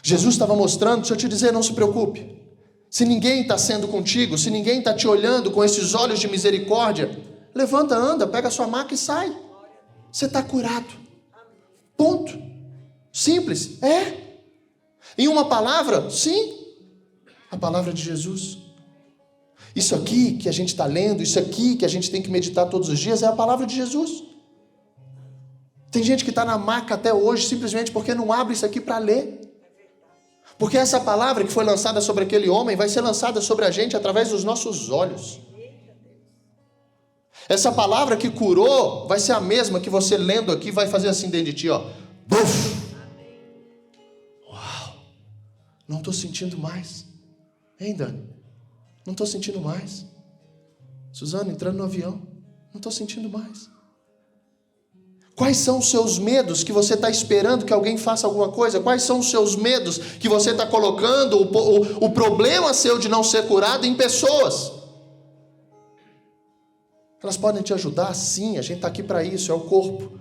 Jesus estava mostrando, deixa eu te dizer, não se preocupe. Se ninguém está sendo contigo, se ninguém está te olhando com esses olhos de misericórdia, levanta, anda, pega a sua maca e sai. Você está curado. Ponto. Simples. É. Em uma palavra, sim. A palavra de Jesus. Isso aqui que a gente está lendo, isso aqui que a gente tem que meditar todos os dias, é a palavra de Jesus. Tem gente que está na maca até hoje simplesmente porque não abre isso aqui para ler. Porque essa palavra que foi lançada sobre aquele homem vai ser lançada sobre a gente através dos nossos olhos. Essa palavra que curou vai ser a mesma que você lendo aqui vai fazer assim dentro de ti, ó. Buf! Uau! Não estou sentindo mais. Hein, Dani? Não estou sentindo mais. Suzana, entrando no avião. Não estou sentindo mais. Quais são os seus medos que você está esperando que alguém faça alguma coisa? Quais são os seus medos que você está colocando o problema seu de não ser curado em pessoas? Elas podem te ajudar? Sim, a gente está aqui para isso, é o corpo.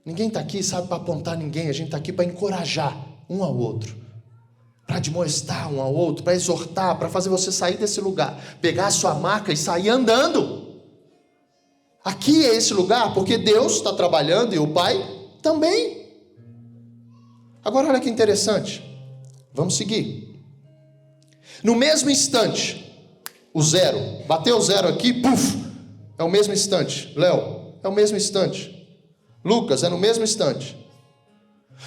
Ninguém está aqui, sabe, para apontar ninguém. A gente está aqui para encorajar um ao outro. Para admoestar um ao outro, para exortar, para fazer você sair desse lugar. Pegar a sua maca e sair andando. Aqui é esse lugar porque Deus está trabalhando e o Pai também. Agora olha que interessante. Vamos seguir. No mesmo instante, o zero. Bateu o zero aqui, puf. É o mesmo instante. Léo, é o mesmo instante. Lucas, é no mesmo instante.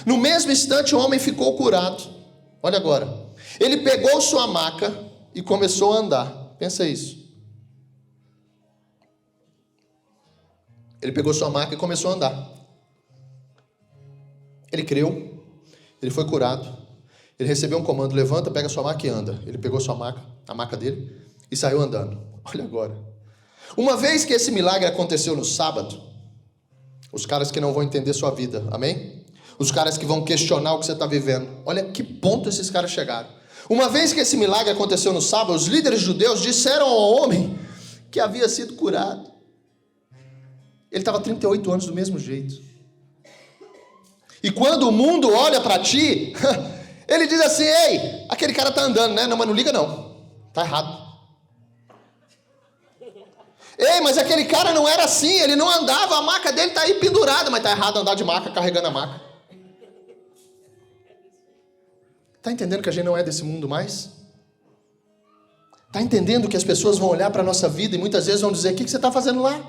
No mesmo instante o homem ficou curado. Olha agora. Ele pegou sua maca e começou a andar. Pensa isso. Ele pegou sua maca e começou a andar. Ele creu, ele foi curado, ele recebeu um comando: levanta, pega sua maca e anda. Ele pegou sua maca, a maca dele, e saiu andando. Olha agora. Uma vez que esse milagre aconteceu no sábado, os caras que não vão entender sua vida, amém? Os caras que vão questionar o que você está vivendo. Olha que ponto esses caras chegaram. Uma vez que esse milagre aconteceu no sábado, os líderes judeus disseram ao homem que havia sido curado. Ele estava 38 anos do mesmo jeito. E quando o mundo olha para ti, ele diz assim: ei, aquele cara está andando, né? Não, mas não liga não, está errado. Ei, mas aquele cara não era assim, ele não andava, a maca dele está aí pendurada, mas está errado andar de maca, carregando a maca. Está entendendo que a gente não é desse mundo mais? Está entendendo que as pessoas vão olhar para a nossa vida e muitas vezes vão dizer: o que você está fazendo lá?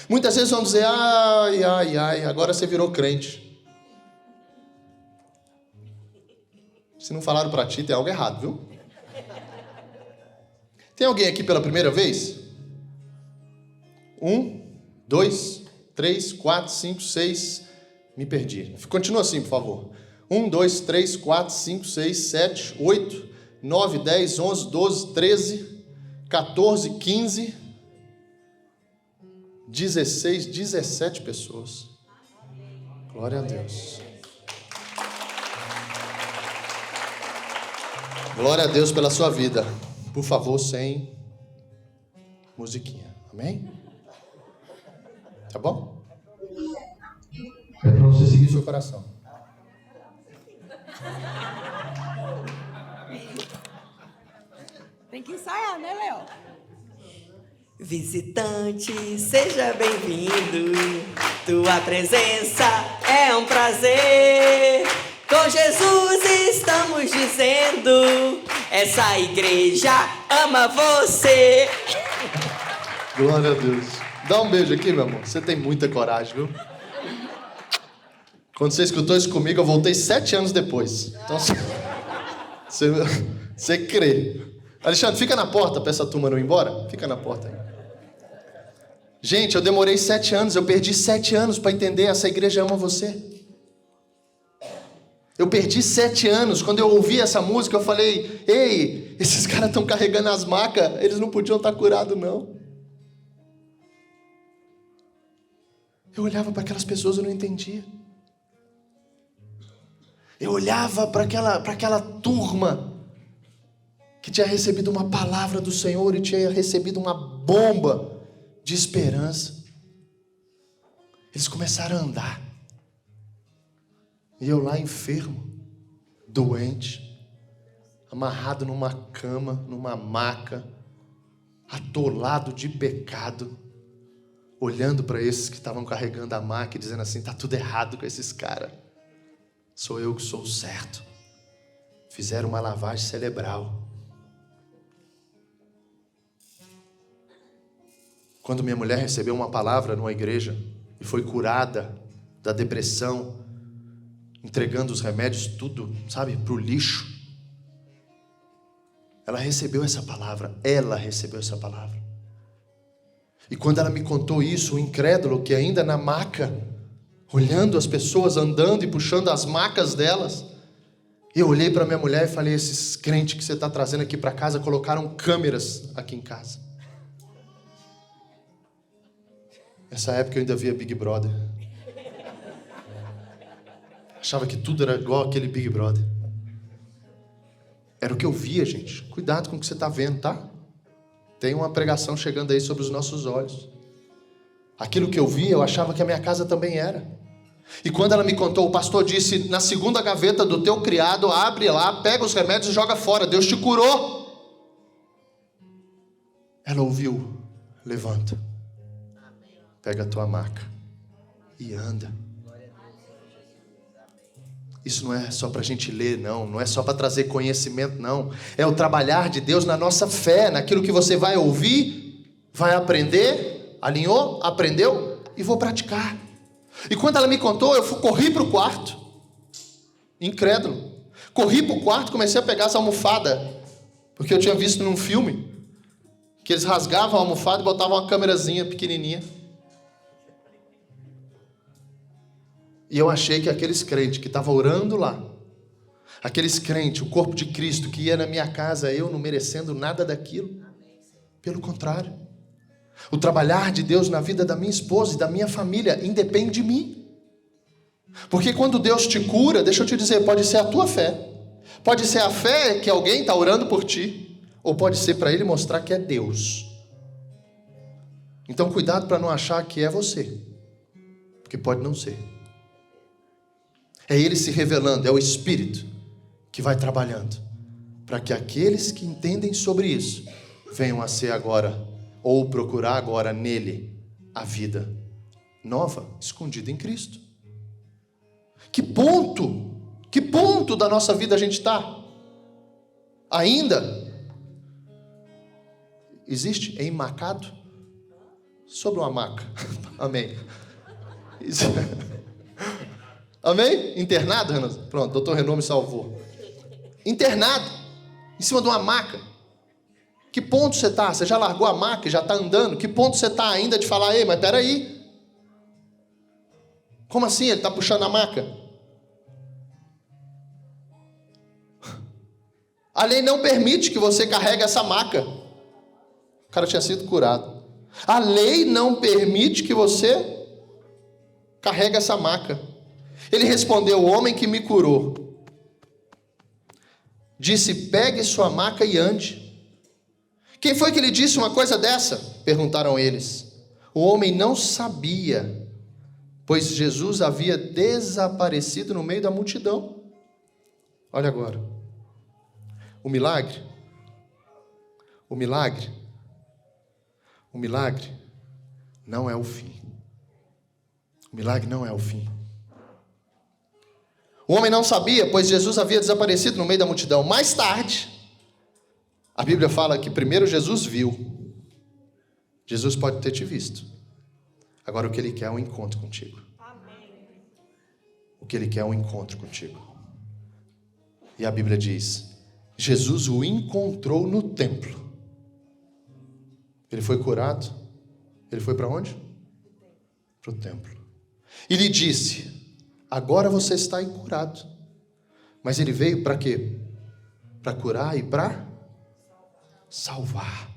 Muitas vezes vão dizer: ai, agora você virou crente. Se não falaram para ti, tem algo errado, viu? Tem alguém aqui pela primeira vez? 1, 2, 3, 4, 5, 6. Me perdi. Continua assim, por favor. 1, 2, 3, 4, 5, 6, 7, 8, 9, 10, 11, 12, 13, 14, 15, 16, 17 pessoas. Glória a Deus. Glória a Deus pela sua vida. Por favor, sem musiquinha. Amém? Tá bom? É para você seguir seu coração.
Tem que ensaiar, né, Léo?
Visitante, seja bem-vindo. Tua presença é um prazer. Com Jesus estamos dizendo: essa igreja ama você.
Glória a Deus. Dá um beijo aqui, meu amor. Você tem muita coragem, viu? Quando você escutou isso comigo, eu voltei 7 anos depois. Então, você crê. Alexandre, fica na porta para essa turma não ir embora. Fica na porta aí. Gente, eu demorei 7 anos. Eu perdi 7 anos para entender: essa igreja ama você. Eu perdi 7 anos. Quando eu ouvi essa música, eu falei: ei, esses caras estão carregando as macas. Eles não podiam estar curados, não. Eu olhava para aquelas pessoas e eu não entendia. Eu olhava para aquela turma que tinha recebido uma palavra do Senhor e tinha recebido uma bomba de esperança. Eles começaram a andar. E eu lá enfermo, doente, amarrado numa cama, numa maca, atolado de pecado, olhando para esses que estavam carregando a maca e dizendo assim: tá tudo errado com esses caras. Sou eu que sou o certo. Fizeram uma lavagem cerebral. Quando minha mulher recebeu uma palavra numa igreja e foi curada da depressão, entregando os remédios, tudo, sabe, pro lixo. Ela recebeu essa palavra. E quando ela me contou isso, o incrédulo que ainda na maca, olhando as pessoas andando e puxando as macas delas, eu olhei para minha mulher e falei: esses crentes que você está trazendo aqui para casa colocaram câmeras aqui em casa. Nessa época eu ainda via Big Brother. Achava que tudo era igual aquele Big Brother. Era o que eu via, gente. Cuidado com o que você está vendo, tá? Tem uma pregação chegando aí sobre os nossos olhos. Aquilo que eu via, eu achava que a minha casa também era. E quando ela me contou, o pastor disse: na segunda gaveta do teu criado, abre lá, pega os remédios e joga fora. Deus te curou. Ela ouviu: levanta, pega a tua maca e anda. Isso não é só para a gente ler, não é só para trazer conhecimento, não. É o trabalhar de Deus na nossa fé, naquilo que você vai ouvir, vai aprender, alinhou, aprendeu e vou praticar. E quando ela me contou, eu corri para o quarto, incrédulo. Corri para o quarto, comecei a pegar essa almofada, porque eu tinha visto num filme que eles rasgavam a almofada e botavam uma câmerazinha pequenininha. E eu achei que aqueles crentes que estavam orando lá, aqueles crentes, o corpo de Cristo que ia na minha casa, eu não merecendo nada daquilo. Pelo contrário, o trabalhar de Deus na vida da minha esposa e da minha família independe de mim. Porque quando Deus te cura, deixa eu te dizer, pode ser a tua fé. Pode ser a fé que alguém está orando por ti. Ou pode ser para Ele mostrar que é Deus. Então cuidado para não achar que é você. Porque pode não ser. É Ele se revelando, é o Espírito que vai trabalhando. Para que aqueles que entendem sobre isso venham a ser agora, ou procurar agora nele, a vida nova, escondida em Cristo. Que ponto da nossa vida a gente está? Ainda existe enmacado sobre uma maca. Amém. Amém? Internado, Renan? Pronto, doutor Renan me salvou. Internado, em cima de uma maca. Que ponto você está? Você já largou a maca e já está andando? Que ponto você está ainda de falar, ei, mas peraí. Como assim? Ele está puxando a maca? A lei não permite que você carregue essa maca. O cara tinha sido curado. A lei não permite que você carregue essa maca. Ele respondeu, o homem que me curou disse, pegue sua maca e ande. Quem foi que lhe disse uma coisa dessa? Perguntaram eles. O homem não sabia, pois Jesus havia desaparecido no meio da multidão. Olha agora. O milagre não é o fim. O milagre não é o fim. O homem não sabia, pois Jesus havia desaparecido no meio da multidão. Mais tarde, a Bíblia fala que primeiro Jesus viu. Jesus pode ter te visto. Agora o que Ele quer é um encontro contigo. O que Ele quer é um encontro contigo. E a Bíblia diz, Jesus o encontrou no templo. Ele foi curado. Ele foi para onde? Para o templo. E lhe disse, agora você está curado. Mas ele veio para quê? Para curar e para salvar.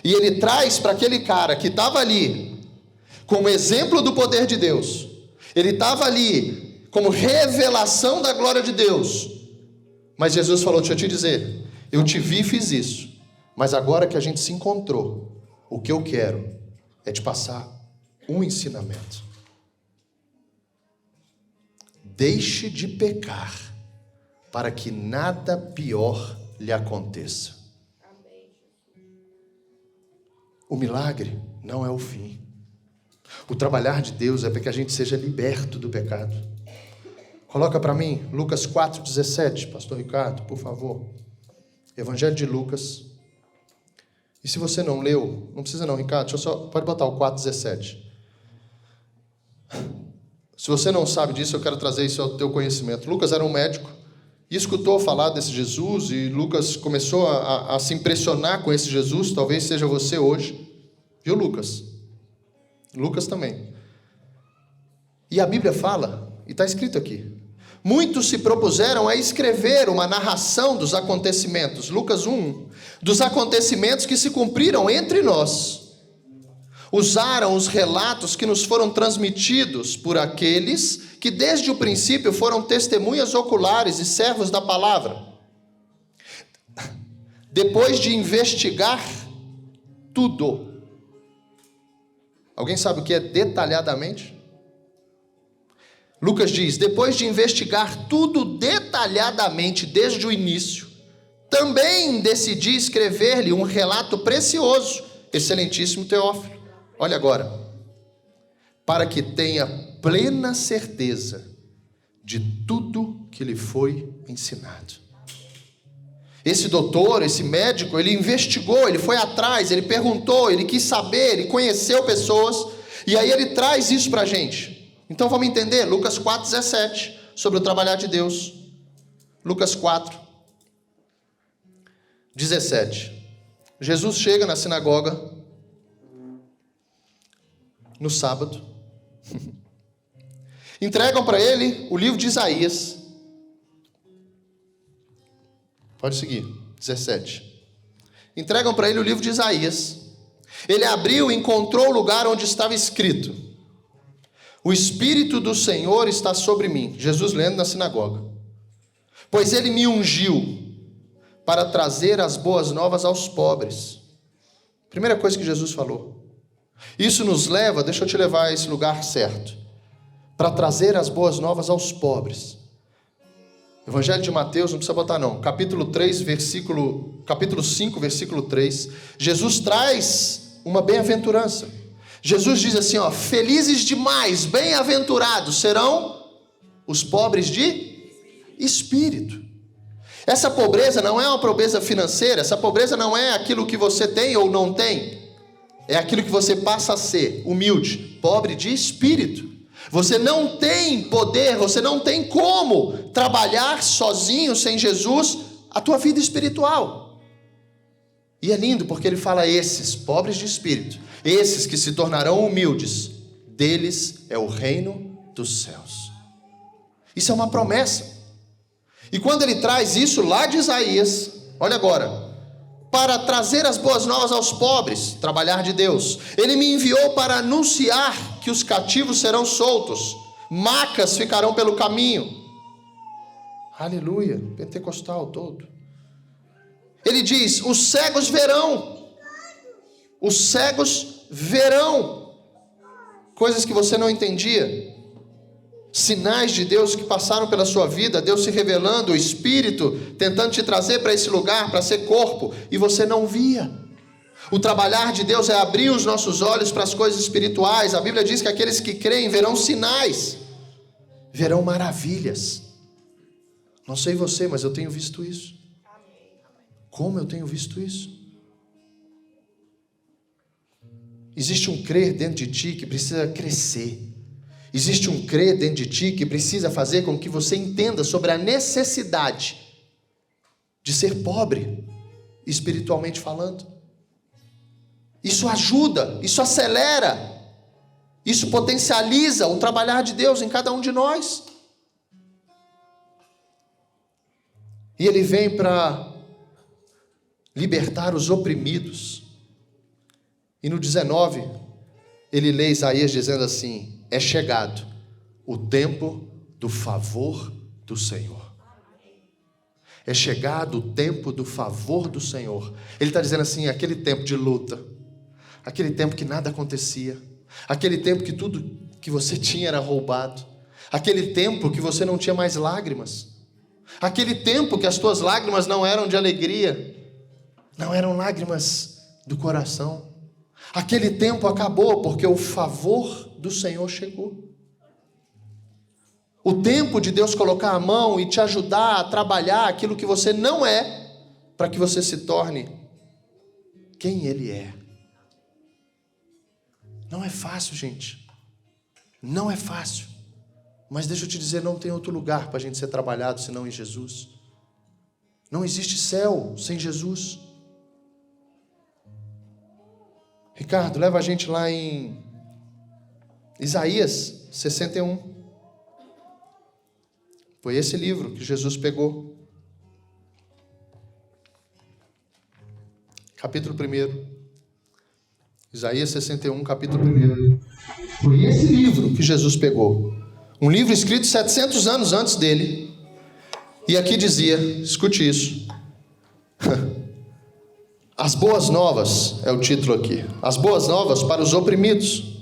E ele traz para aquele cara que estava ali, como exemplo do poder de Deus. Ele estava ali, como revelação da glória de Deus. Mas Jesus falou, deixa eu te dizer, eu te vi e fiz isso. Mas agora que a gente se encontrou, o que eu quero é te passar um ensinamento. Deixe de pecar, para que nada pior lhe aconteça. O milagre não é o fim. O trabalhar de Deus é para que a gente seja liberto do pecado. Coloca para mim Lucas 4,17, pastor Ricardo, por favor. Evangelho de Lucas. E se você não leu, não precisa não, Ricardo, pode botar o 4,17. Se você não sabe disso, eu quero trazer isso ao teu conhecimento. Lucas era um médico e escutou falar desse Jesus, e Lucas começou a se impressionar com esse Jesus. Talvez seja você hoje. Viu, Lucas? Lucas também. E a Bíblia fala, e está escrito aqui, muitos se propuseram a escrever uma narração dos acontecimentos, Lucas 1, dos acontecimentos que se cumpriram entre nós. Usaram os relatos que nos foram transmitidos por aqueles que desde o princípio foram testemunhas oculares e servos da palavra. Depois de investigar tudo. Alguém sabe o que é detalhadamente? Lucas diz, depois de investigar tudo detalhadamente desde o início, também decidi escrever-lhe um relato precioso, excelentíssimo Teófilo. Olha agora, para que tenha plena certeza de tudo que lhe foi ensinado. Esse doutor, esse médico, ele investigou, ele foi atrás, ele perguntou, ele quis saber, ele conheceu pessoas, e aí ele traz isso para a gente. Então vamos entender, Lucas 4,17, sobre o trabalhar de Deus. Lucas 4, 17. Jesus chega na sinagoga no sábado. Entregam para ele o livro de Isaías. Pode seguir, 17. Entregam para ele o livro de Isaías. Ele abriu e encontrou o lugar onde estava escrito: o Espírito do Senhor está sobre mim. Jesus lendo na sinagoga. Pois ele me ungiu para trazer as boas novas aos pobres. Primeira coisa que Jesus falou. Isso nos leva, deixa eu te levar a esse lugar certo, para trazer as boas novas aos pobres. Evangelho de Mateus, não precisa botar não, capítulo 5, versículo 3, Jesus traz uma bem-aventurança. Jesus diz assim, ó: felizes demais, bem-aventurados serão os pobres de espírito. Essa pobreza não é uma pobreza financeira, essa pobreza não é aquilo que você tem ou não tem, é aquilo que você passa a ser, humilde, pobre de espírito. Você não tem poder, você não tem como trabalhar sozinho, sem Jesus, a tua vida espiritual. E é lindo porque ele fala esses, pobres de espírito, esses que se tornarão humildes, deles é o reino dos céus. Isso é uma promessa. E quando ele traz isso lá de Isaías, olha agora, para trazer as boas novas aos pobres, trabalhar de Deus, ele me enviou para anunciar que os cativos serão soltos, macas ficarão pelo caminho. Aleluia, pentecostal todo. Ele diz, os cegos verão, coisas que você não entendia, sinais de Deus que passaram pela sua vida, Deus se revelando, o Espírito tentando te trazer para esse lugar, para ser corpo, e você não via. O trabalhar de Deus é abrir os nossos olhos para as coisas espirituais. A Bíblia diz que aqueles que creem verão sinais, verão maravilhas. Não sei você, mas eu tenho visto isso. Como eu tenho visto isso? Existe um crer dentro de ti que precisa crescer. Existe um crer dentro de ti que precisa fazer com que você entenda sobre a necessidade de ser pobre, espiritualmente falando. Isso ajuda, isso acelera, isso potencializa o trabalhar de Deus em cada um de nós. E ele vem para libertar os oprimidos. E no 19, ele lê Isaías dizendo assim: é chegado o tempo do favor do Senhor. É chegado o tempo do favor do Senhor. Ele está dizendo assim, aquele tempo de luta, aquele tempo que nada acontecia, aquele tempo que tudo que você tinha era roubado, aquele tempo que você não tinha mais lágrimas, aquele tempo que as tuas lágrimas não eram de alegria, não eram lágrimas do coração. Aquele tempo acabou porque o favor do Senhor chegou. O tempo de Deus colocar a mão e te ajudar a trabalhar aquilo que você não é, para que você se torne quem Ele é. Não é fácil, gente. Não é fácil. Mas deixa eu te dizer, não tem outro lugar para a gente ser trabalhado senão em Jesus. Não existe céu sem Jesus. Ricardo, leva a gente lá em Isaías 61. Foi esse livro que Jesus pegou. Capítulo 1. Isaías 61, capítulo 1. Foi esse livro que Jesus pegou. Um livro escrito 700 anos antes dele. E aqui dizia, escute isso. As boas novas, é o título aqui. As boas novas para os oprimidos.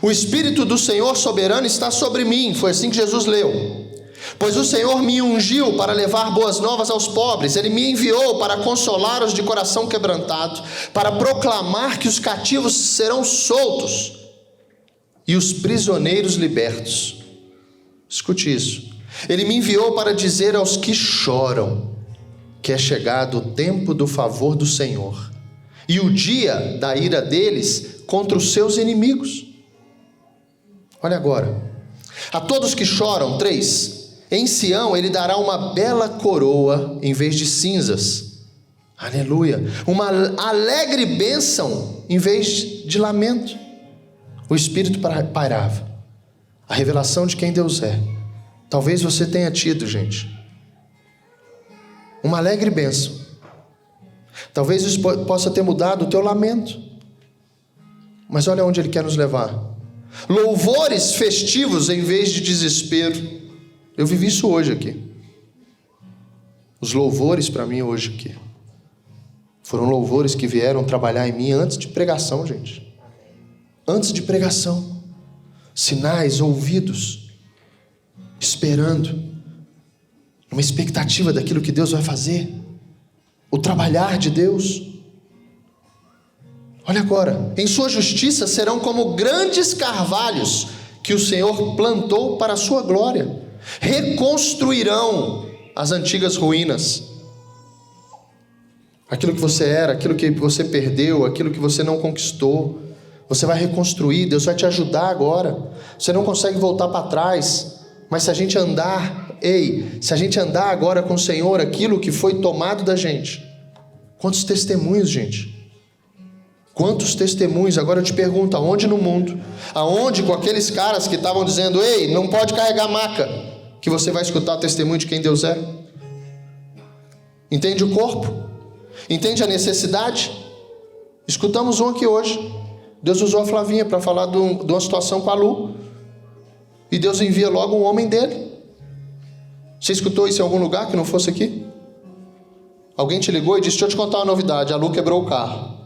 O Espírito do Senhor soberano está sobre mim. Foi assim que Jesus leu. Pois o Senhor me ungiu para levar boas novas aos pobres. Ele me enviou para consolar os de coração quebrantado, para proclamar que os cativos serão soltos e os prisioneiros libertos. Escute isso. Ele me enviou para dizer aos que choram que é chegado o tempo do favor do Senhor e o dia da ira deles contra os seus inimigos. Olha agora. A todos que choram, 3, Em Sião ele dará uma bela coroa em vez de cinzas. Aleluia. Uma alegre bênção em vez de lamento. O Espírito pairava. A revelação de quem Deus é. Talvez você tenha tido, gente, uma alegre bênção. Talvez isso possa ter mudado o teu lamento. Mas olha onde Ele quer nos levar. Louvores festivos em vez de desespero. Eu vivi isso hoje aqui. Os louvores para mim hoje aqui foram louvores que vieram trabalhar em mim antes de pregação, gente. Antes de pregação. Sinais ouvidos, esperando, uma expectativa daquilo que Deus vai fazer, o trabalhar de Deus. Olha agora, em sua justiça serão como grandes carvalhos que o Senhor plantou para a sua glória, reconstruirão as antigas ruínas. Aquilo que você era, aquilo que você perdeu, aquilo que você não conquistou, você vai reconstruir. Deus vai te ajudar agora. Você não consegue voltar para trás, mas se a gente andar, se a gente andar agora com o Senhor, aquilo que foi tomado da gente. Quantos testemunhos, gente? Quantos testemunhos? Agora eu te pergunto, aonde no mundo? Aonde com aqueles caras que estavam dizendo, ei, não pode carregar maca, que você vai escutar o testemunho de quem Deus é? Entende o corpo? Entende a necessidade? Escutamos um aqui hoje. Deus usou a Flavinha para falar de uma situação com a Lu. E Deus envia logo um homem dele. Você escutou isso em algum lugar que não fosse aqui? Alguém te ligou e disse, deixa eu te contar uma novidade, a Lu quebrou o carro.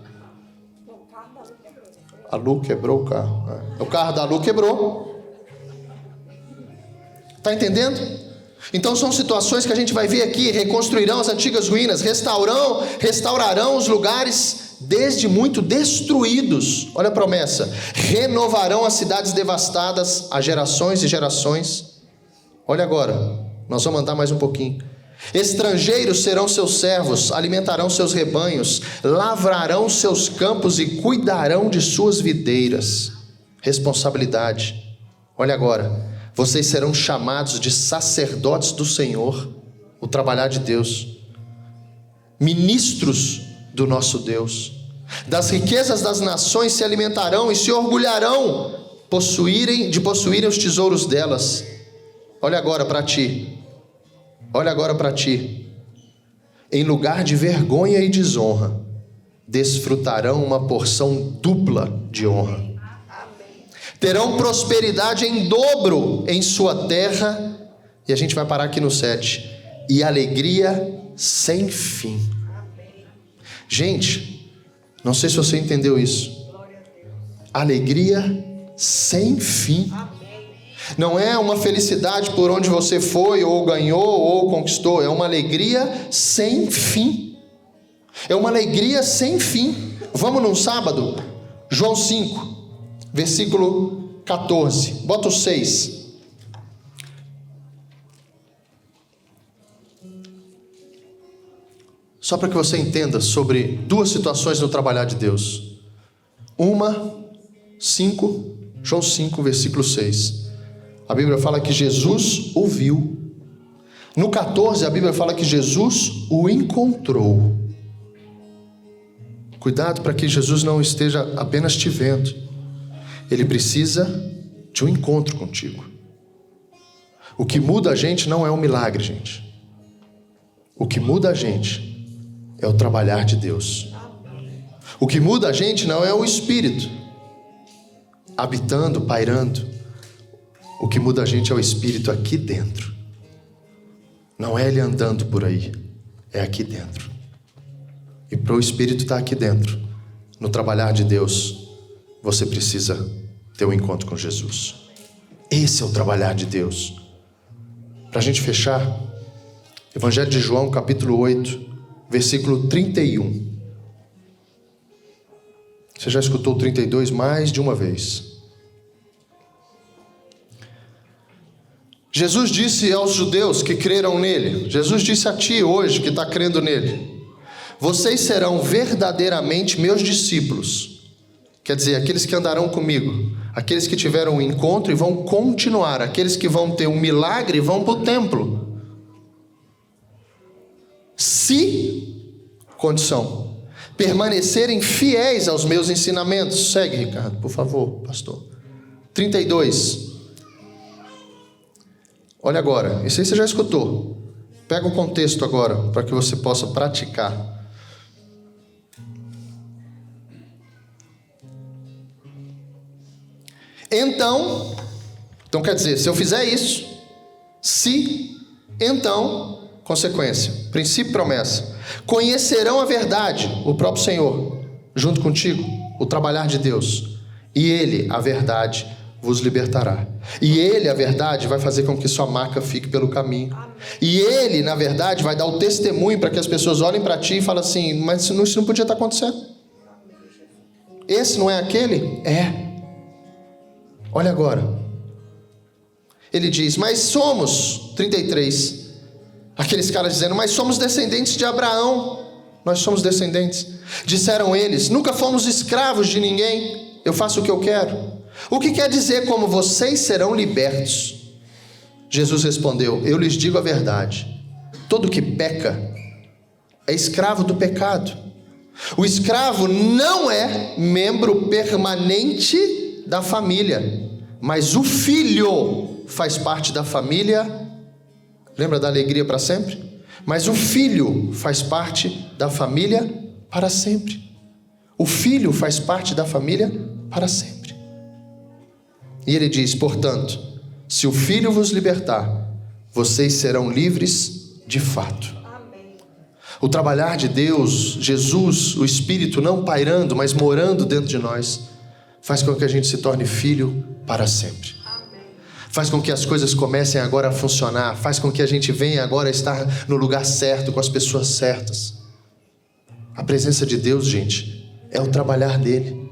A Lu quebrou o carro. O carro da Lu quebrou. Está entendendo? Então são situações que a gente vai ver aqui. Reconstruirão as antigas ruínas, restaurarão os lugares desde muito destruídos. Olha a promessa. Renovarão as cidades devastadas há gerações e gerações. Olha agora, nós vamos andar mais um pouquinho. Estrangeiros serão seus servos, alimentarão seus rebanhos, lavrarão seus campos e cuidarão de suas videiras. Responsabilidade. Olha agora, vocês serão chamados de sacerdotes do Senhor, o trabalhar de Deus, ministros do nosso Deus. Das riquezas das nações se alimentarão e se orgulharão de possuírem os tesouros delas. Olha agora para ti. Olha agora para ti. Em lugar de vergonha e desonra, desfrutarão uma porção dupla de honra. Terão prosperidade em dobro em sua terra. E a gente vai parar aqui no 7. E alegria sem fim. Gente, não sei se você entendeu isso. Alegria sem fim. Não é uma felicidade por onde você foi, ou ganhou, ou conquistou. É uma alegria sem fim. É uma alegria sem fim. Vamos num sábado? João 5, versículo 14. Bota o 6. Só para que você entenda sobre duas situações no trabalhar de Deus. João 5, versículo 6. A Bíblia fala que Jesus o viu. No 14, a Bíblia fala que Jesus o encontrou. Cuidado para que Jesus não esteja apenas te vendo. Ele precisa de um encontro contigo. O que muda a gente não é um milagre, gente. O que muda a gente é o trabalhar de Deus. O que muda a gente não é o Espírito habitando, pairando. O que muda a gente é o Espírito aqui dentro. Não é ele andando por aí, é aqui dentro. E para o Espírito estar aqui dentro, no trabalhar de Deus, você precisa ter um encontro com Jesus. Esse é o trabalhar de Deus. Para a gente fechar, Evangelho de João, capítulo 8, versículo 31. Você já escutou o 32 mais de uma vez. Jesus disse aos judeus que creram nele, Jesus disse a ti hoje que está crendo nele, vocês serão verdadeiramente meus discípulos, quer dizer, aqueles que andarão comigo, Aqueles que tiveram um encontro e vão continuar. Aqueles que vão ter um milagre vão para o templo. Se, condição, permanecerem fiéis aos meus ensinamentos. Segue, Ricardo, por favor, pastor. 32. Olha agora, isso aí você já escutou. Pega o contexto agora, para que você possa praticar. Então quer dizer, se eu fizer isso, então, consequência, princípio e promessa. Conhecerão a verdade, o próprio Senhor, junto contigo, o trabalhar de Deus. E Ele, a verdade, vos libertará. E Ele, a verdade, vai fazer com que sua marca fique pelo caminho. E Ele, na verdade, vai dar o testemunho para que as pessoas olhem para ti e falem assim, mas isso não podia estar acontecendo. Esse não é aquele? É. Olha agora. Ele diz, mas somos, 33, aqueles caras dizendo, mas somos descendentes de Abraão. Nós somos descendentes. Disseram eles, nunca fomos escravos de ninguém. Eu faço o que eu quero. O que quer dizer como vocês serão libertos? Jesus respondeu, eu lhes digo a verdade. Todo que peca é escravo do pecado. O escravo não é membro permanente da família, mas o filho faz parte da família. Lembra da alegria para sempre? Mas o filho faz parte da família para sempre. O filho faz parte da família para sempre. E ele diz, portanto, se o filho vos libertar, vocês serão livres de fato. Amém. O trabalhar de Deus, Jesus, o Espírito não pairando, mas morando dentro de nós, faz com que a gente se torne filho para sempre. Amém. Faz com que as coisas comecem agora a funcionar, faz com que a gente venha agora estar no lugar certo, com as pessoas certas. A presença de Deus, gente, é o trabalhar dele.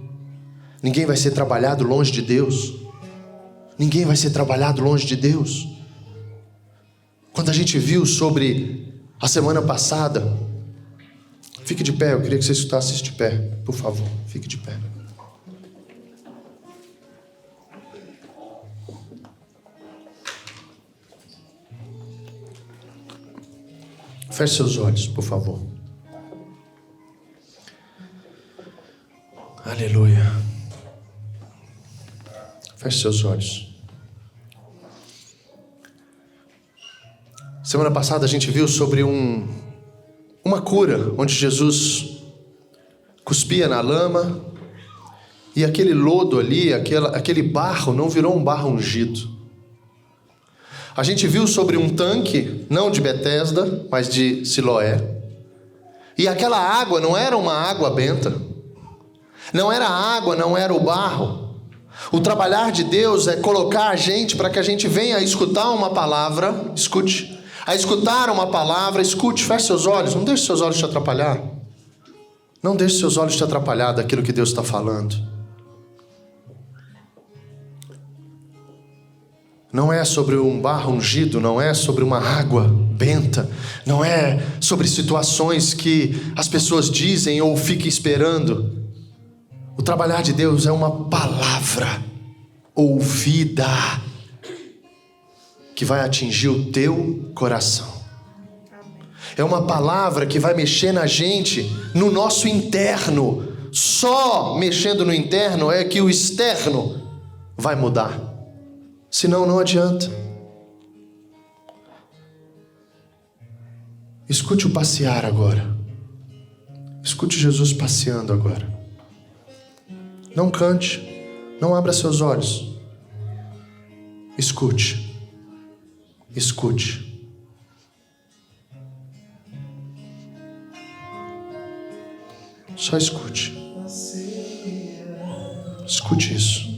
Ninguém vai ser trabalhado longe de Deus. Ninguém vai ser trabalhado longe de Deus. Quando a gente viu sobre a semana passada, fique de pé, eu queria que você escutasse isso de pé, por favor, fique de pé. Feche seus olhos, por favor. Aleluia. Feche seus olhos. Semana passada a gente viu sobre uma cura, onde Jesus cuspia na lama e aquele lodo ali, aquele barro não virou um barro ungido. A gente viu sobre um tanque, não de Betesda, mas de Siloé. E aquela água não era uma água benta. Não era a água, não era o barro. O trabalhar de Deus é colocar a gente para que a gente venha a escutar uma palavra, escute. A escutar uma palavra, escute, feche seus olhos, não deixe seus olhos te atrapalhar. Não deixe seus olhos te atrapalhar daquilo que Deus está falando. Não é sobre um barro ungido, não é sobre uma água benta, não é sobre situações que as pessoas dizem ou ficam esperando. O trabalhar de Deus é uma palavra ouvida que vai atingir o teu coração. É uma palavra que vai mexer na gente, no nosso interno. Só mexendo no interno é que o externo vai mudar. Senão não adianta. Escute o passear agora. Escute Jesus passeando agora. Não cante, não abra seus olhos. Escute. Escute. Só escute. Escute isso.